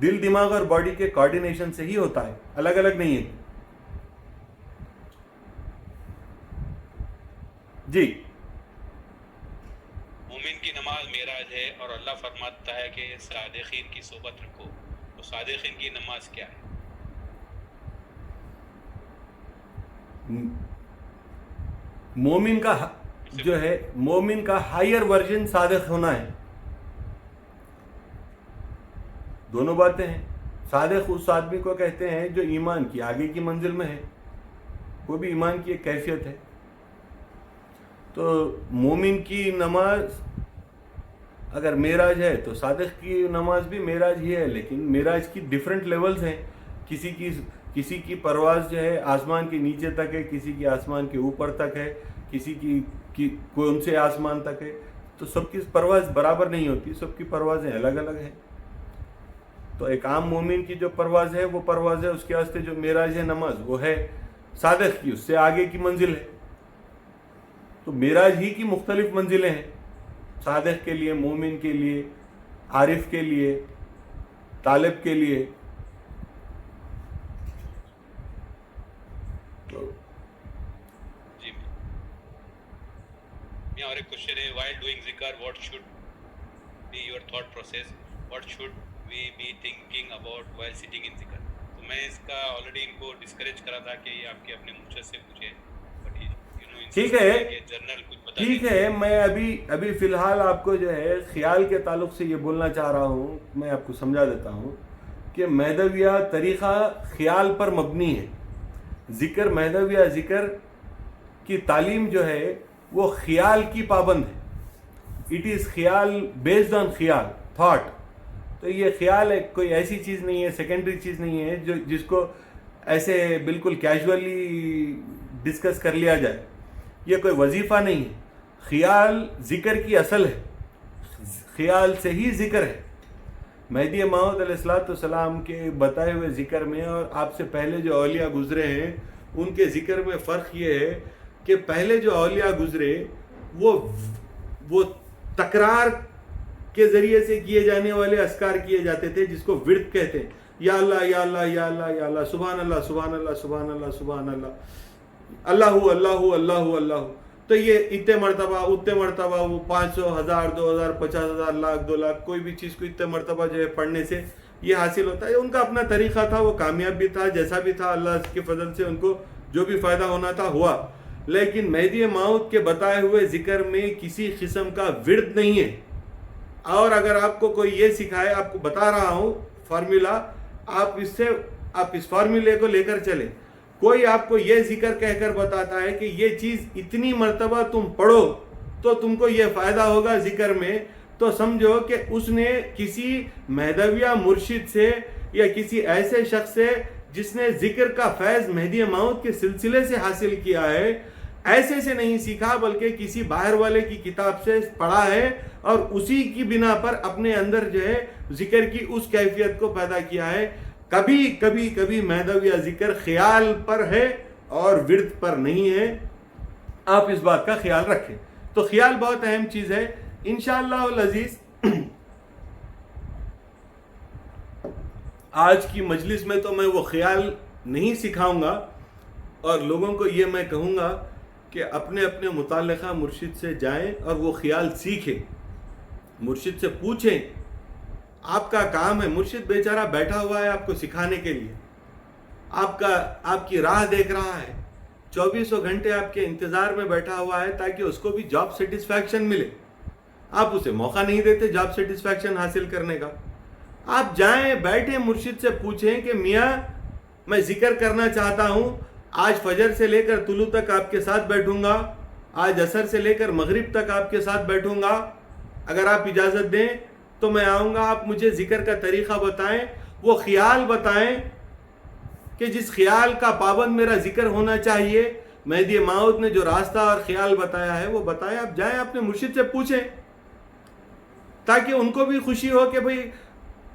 دل دماغ اور باڈی کے کوآرڈینیشن سے ہی ہوتا ہے, الگ الگ نہیں ہے. جی. مومن کی نماز معراج ہے اور اللہ فرماتا ہے کہ صادقین کی صحبت رکھو. تو صادقین کی نماز کیا ہے؟ مومن کا جو ہے, مومن کا ہائر ورژن صادق ہونا ہے. دونوں باتیں ہیں. صادق اس آدمی کو کہتے ہیں جو ایمان کی آگے کی منزل میں ہے, وہ بھی ایمان کی ایک کیفیت ہے. تو مومن کی نماز اگر معراج ہے تو صادق کی نماز بھی معراج ہی ہے, لیکن معراج کی ڈیفرنٹ لیولز ہیں. کسی کی پرواز جو ہے آسمان کے نیچے تک ہے, کسی کی آسمان کے اوپر تک ہے, کسی کی کون سے آسمان تک ہے. تو سب کی پرواز برابر نہیں ہوتی, سب کی پروازیں الگ الگ ہیں. تو ایک عام مومن کی جو پرواز ہے وہ پرواز ہے, اس کے واسطے جو معراج ہے نماز وہ ہے صادق کی, اس سے آگے کی منزل ہے. تو معراج ہی کی مختلف منزلیں ہیں, صادق کے لیے, مومن کے لیے, عارف کے لیے, طالب کے لیے. جی میں اور ایک کوشچن ہے, while doing ذکر what should be your thought process, what should we be thinking about while sitting in ذکر. تو میں اس کا آلریڈی ان کو ڈسکریج کرا تھا کہ یہ آپ کے اپنے منشد سے پوچھے. ٹھیک ہے, میں ابھی فی الحال آپ کو جو ہے خیال کے تعلق سے یہ بولنا چاہ رہا ہوں. میں آپ کو سمجھا دیتا ہوں کہ مہدویہ طریقہ خیال پر مبنی ہے. ذکر مہدویہ ذکر کی تعلیم جو ہے وہ خیال کی پابند ہے. اٹ از خیال بیسڈ آن خیال, تھاٹ. تو یہ خیال ہے کوئی ایسی چیز نہیں ہے, سیکنڈری چیز نہیں ہے جس کو ایسے بالکل کیجولی ڈسکس کر لیا جائے. یہ کوئی وظیفہ نہیں ہے. خیال ذکر کی اصل ہے, خیال سے ہی ذکر ہے. مہدی موعود علیہ السلام کے بتائے ہوئے ذکر میں اور آپ سے پہلے جو اولیاء گزرے ہیں ان کے ذکر میں فرق یہ ہے کہ پہلے جو اولیاء گزرے وہ تکرار کے ذریعے سے کیے جانے والے اذکار کیے جاتے تھے جس کو ورد کہتے ہیں. یا اللہ یا اللہ یا اللہ یا اللہ, سبحان اللہ سبحان اللہ سبحان اللہ سبحان اللہ, اللہ اللہ اللہ اللہ. تو یہ اتنے مرتبہ وہ 500 1000 2000 50,000 1,00,000 2,00,000 کوئی بھی چیز کو اتنے مرتبہ جو ہے پڑھنے سے یہ حاصل ہوتا ہے. ان کا اپنا طریقہ تھا, وہ کامیاب بھی تھا, جیسا بھی تھا اللہ کے فضل سے ان کو جو بھی فائدہ ہونا تھا ہوا. لیکن مہدی موعود کے بتائے ہوئے ذکر میں کسی قسم کا ورد نہیں ہے. اور اگر آپ کو کوئی یہ سکھائے, آپ کو بتا رہا ہوں فارمولا, آپ اس فارمولے کو لے کر چلیں. کوئی آپ کو یہ ذکر کہہ کر بتاتا ہے کہ یہ چیز اتنی مرتبہ تم پڑھو تو تم کو یہ فائدہ ہوگا ذکر میں, تو سمجھو کہ اس نے کسی مہدویہ مرشد سے یا کسی ایسے شخص سے جس نے ذکر کا فیض مہدی موعود کے سلسلے سے حاصل کیا ہے, ایسے سے نہیں سیکھا بلکہ کسی باہر والے کی کتاب سے پڑھا ہے اور اسی کی بنا پر اپنے اندر جو ہے ذکر کی اس کیفیت کو پیدا کیا ہے. کبھی مہدویہ ذکر خیال پر ہے اور ورد پر نہیں ہے. آپ اس بات کا خیال رکھیں. تو خیال بہت اہم چیز ہے. انشاءاللہ العزیز آج کی مجلس میں تو میں وہ خیال نہیں سکھاؤں گا اور لوگوں کو یہ میں کہوں گا کہ اپنے اپنے متعلقہ مرشد سے جائیں اور وہ خیال سیکھیں, مرشد سے پوچھیں. آپ کا کام ہے, مرشد بیچارہ بیٹھا ہوا ہے آپ کو سکھانے کے لیے, آپ کی راہ دیکھ رہا ہے, 24 گھنٹے آپ کے انتظار میں بیٹھا ہوا ہے تاکہ اس کو بھی جاب سیٹسفیکشن ملے. آپ اسے موقع نہیں دیتے جاب سیٹسفیکشن حاصل کرنے کا. آپ جائیں, بیٹھیں, مرشد سے پوچھیں کہ میاں میں ذکر کرنا چاہتا ہوں, آج فجر سے لے کر طلوع تک آپ کے ساتھ بیٹھوں گا, آج عصر سے لے کر مغرب تک آپ کے ساتھ بیٹھوں گا, اگر آپ اجازت دیں تو میں آؤں گا. آپ مجھے ذکر کا طریقہ بتائیں, وہ خیال بتائیں کہ جس خیال کا پابند میرا ذکر ہونا چاہیے. مہدی موعود نے جو راستہ اور خیال بتایا ہے وہ بتائیں. آپ جائیں اپنے مرشد سے پوچھیں تاکہ ان کو بھی خوشی ہو کہ بھئی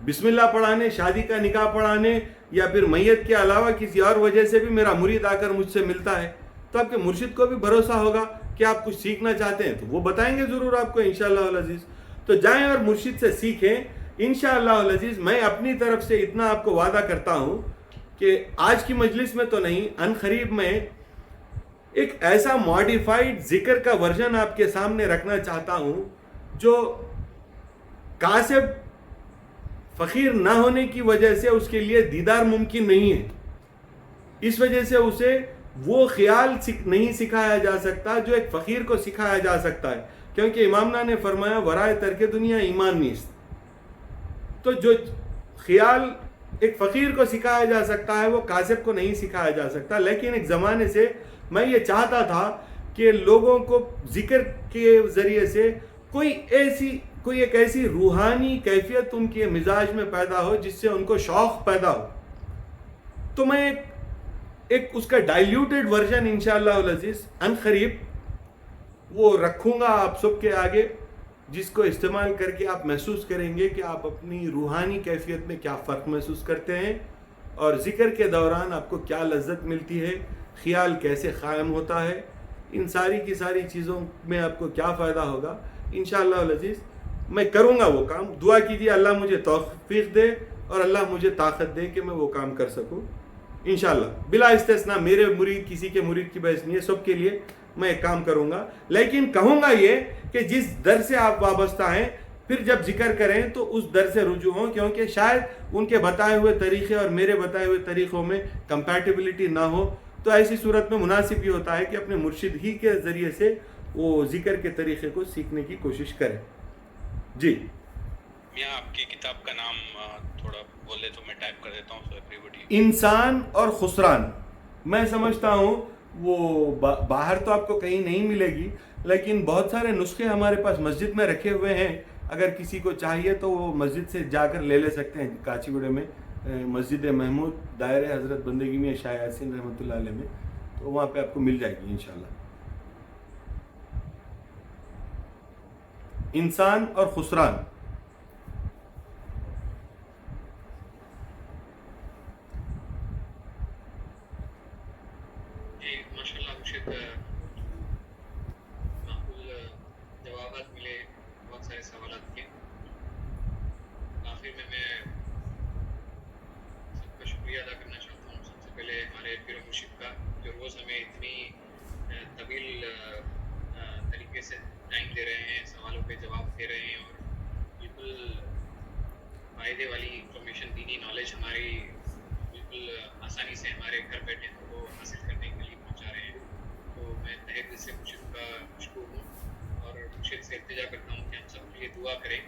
بسم اللہ پڑھانے, شادی کا نکاح پڑھانے یا پھر میت کے علاوہ کسی اور وجہ سے بھی میرا مرید آ کر مجھ سے ملتا ہے. تو آپ کے مرشد کو بھی بھروسہ ہوگا کہ آپ کچھ سیکھنا چاہتے ہیں تو وہ بتائیں گے ضرور آپ کو انشاءاللہ العزیز. تو جائیں اور مرشد سے سیکھیں انشاءاللہ العزیز. میں اپنی طرف سے اتنا آپ کو وعدہ کرتا ہوں کہ آج کی مجلس میں تو نہیں, ان قریب میں ایک ایسا ماڈیفائڈ ذکر کا ورژن آپ کے سامنے رکھنا چاہتا ہوں جو کاسب فقیر نہ ہونے کی وجہ سے اس کے لیے دیدار ممکن نہیں ہے. اس وجہ سے اسے وہ خیال نہیں سکھایا جا سکتا جو ایک فقیر کو سکھایا جا سکتا ہے, کیونکہ امامنا نے فرمایا ورائے ترک دنیا ایمان نیست. تو جو خیال ایک فقیر کو سکھایا جا سکتا ہے وہ کاسب کو نہیں سکھایا جا سکتا. لیکن ایک زمانے سے میں یہ چاہتا تھا کہ لوگوں کو ذکر کے ذریعے سے کوئی ایک ایسی روحانی کیفیت ان کے مزاج میں پیدا ہو جس سے ان کو شوق پیدا ہو. تو میں ایک اس کا ڈائلیوٹڈ ورژن انشاءاللہ العزیز ان قریب وہ رکھوں گا آپ سب کے آگے, جس کو استعمال کر کے آپ محسوس کریں گے کہ آپ اپنی روحانی کیفیت میں کیا فرق محسوس کرتے ہیں اور ذکر کے دوران آپ کو کیا لذت ملتی ہے, خیال کیسے قائم ہوتا ہے, ان ساری کی ساری چیزوں میں آپ کو کیا فائدہ ہوگا. انشاءاللہ العزیز میں کروں گا وہ کام. دعا کیجیے اللہ مجھے توفیق دے اور اللہ مجھے طاقت دے کہ میں وہ کام کر سکوں انشاءاللہ. بلا استثناء, میرے مرید کسی کے مرید کی بحث نہیں ہے, سب کے لیے میں ایک کام کروں گا. لیکن کہوں گا یہ کہ جس در سے آپ وابستہ ہیں پھر جب ذکر کریں تو اس در سے رجوع ہوں, کیونکہ شاید ان کے بتائے ہوئے طریقے اور میرے بتائے ہوئے طریقوں میں کمپیٹیبلٹی نہ ہو. تو ایسی صورت میں مناسب یہ ہوتا ہے کہ اپنے مرشد ہی کے ذریعے سے وہ ذکر کے طریقے کو سیکھنے کی کوشش کریں. جی میاں آپ کی کتاب کا نام تھوڑا بولے تو میں ٹائپ کر دیتا ہوں سو ایوریبڈی. انسان اور خسران. میں سمجھتا ہوں وہ باہر تو آپ کو کہیں نہیں ملے گی, لیکن بہت سارے نسخے ہمارے پاس مسجد میں رکھے ہوئے ہیں. اگر کسی کو چاہیے تو وہ مسجد سے جا کر لے سکتے ہیں, کاچی گوڑے میں مسجد محمود دائرہ حضرت بندگی میں شاہ یاسین رحمۃ اللہ علیہ میں، تو وہاں پہ آپ کو مل جائے گی انشاءاللہ۔ انسان اور خسران۔ جی ماشاء اللہ مرشد، معقول جوابات ملے بہت سارے سوالات کے۔ آخر میں سب کا شکریہ ادا کرنا چاہتا ہوں، سب سے پہلے ہمارے پیر و مرشد کا، جو روز ہمیں اتنی طویل طریقے سے ٹائم دے رہے ہیں، سوالوں پہ جواب دے رہے ہیں، اور بالکل فائدے والی انفارمیشن، دینی نالج ہماری بالکل آسانی سے ہمارے گھر بیٹھے ہم کو حاصل کرنے کے لیے پہنچا رہے ہیں۔ تو میں تہہ دل سے مرشد کا مشکور ہوں، اور مرشد سے التجا کرتا ہوں کہ ہم سب کے لیے دعا کریں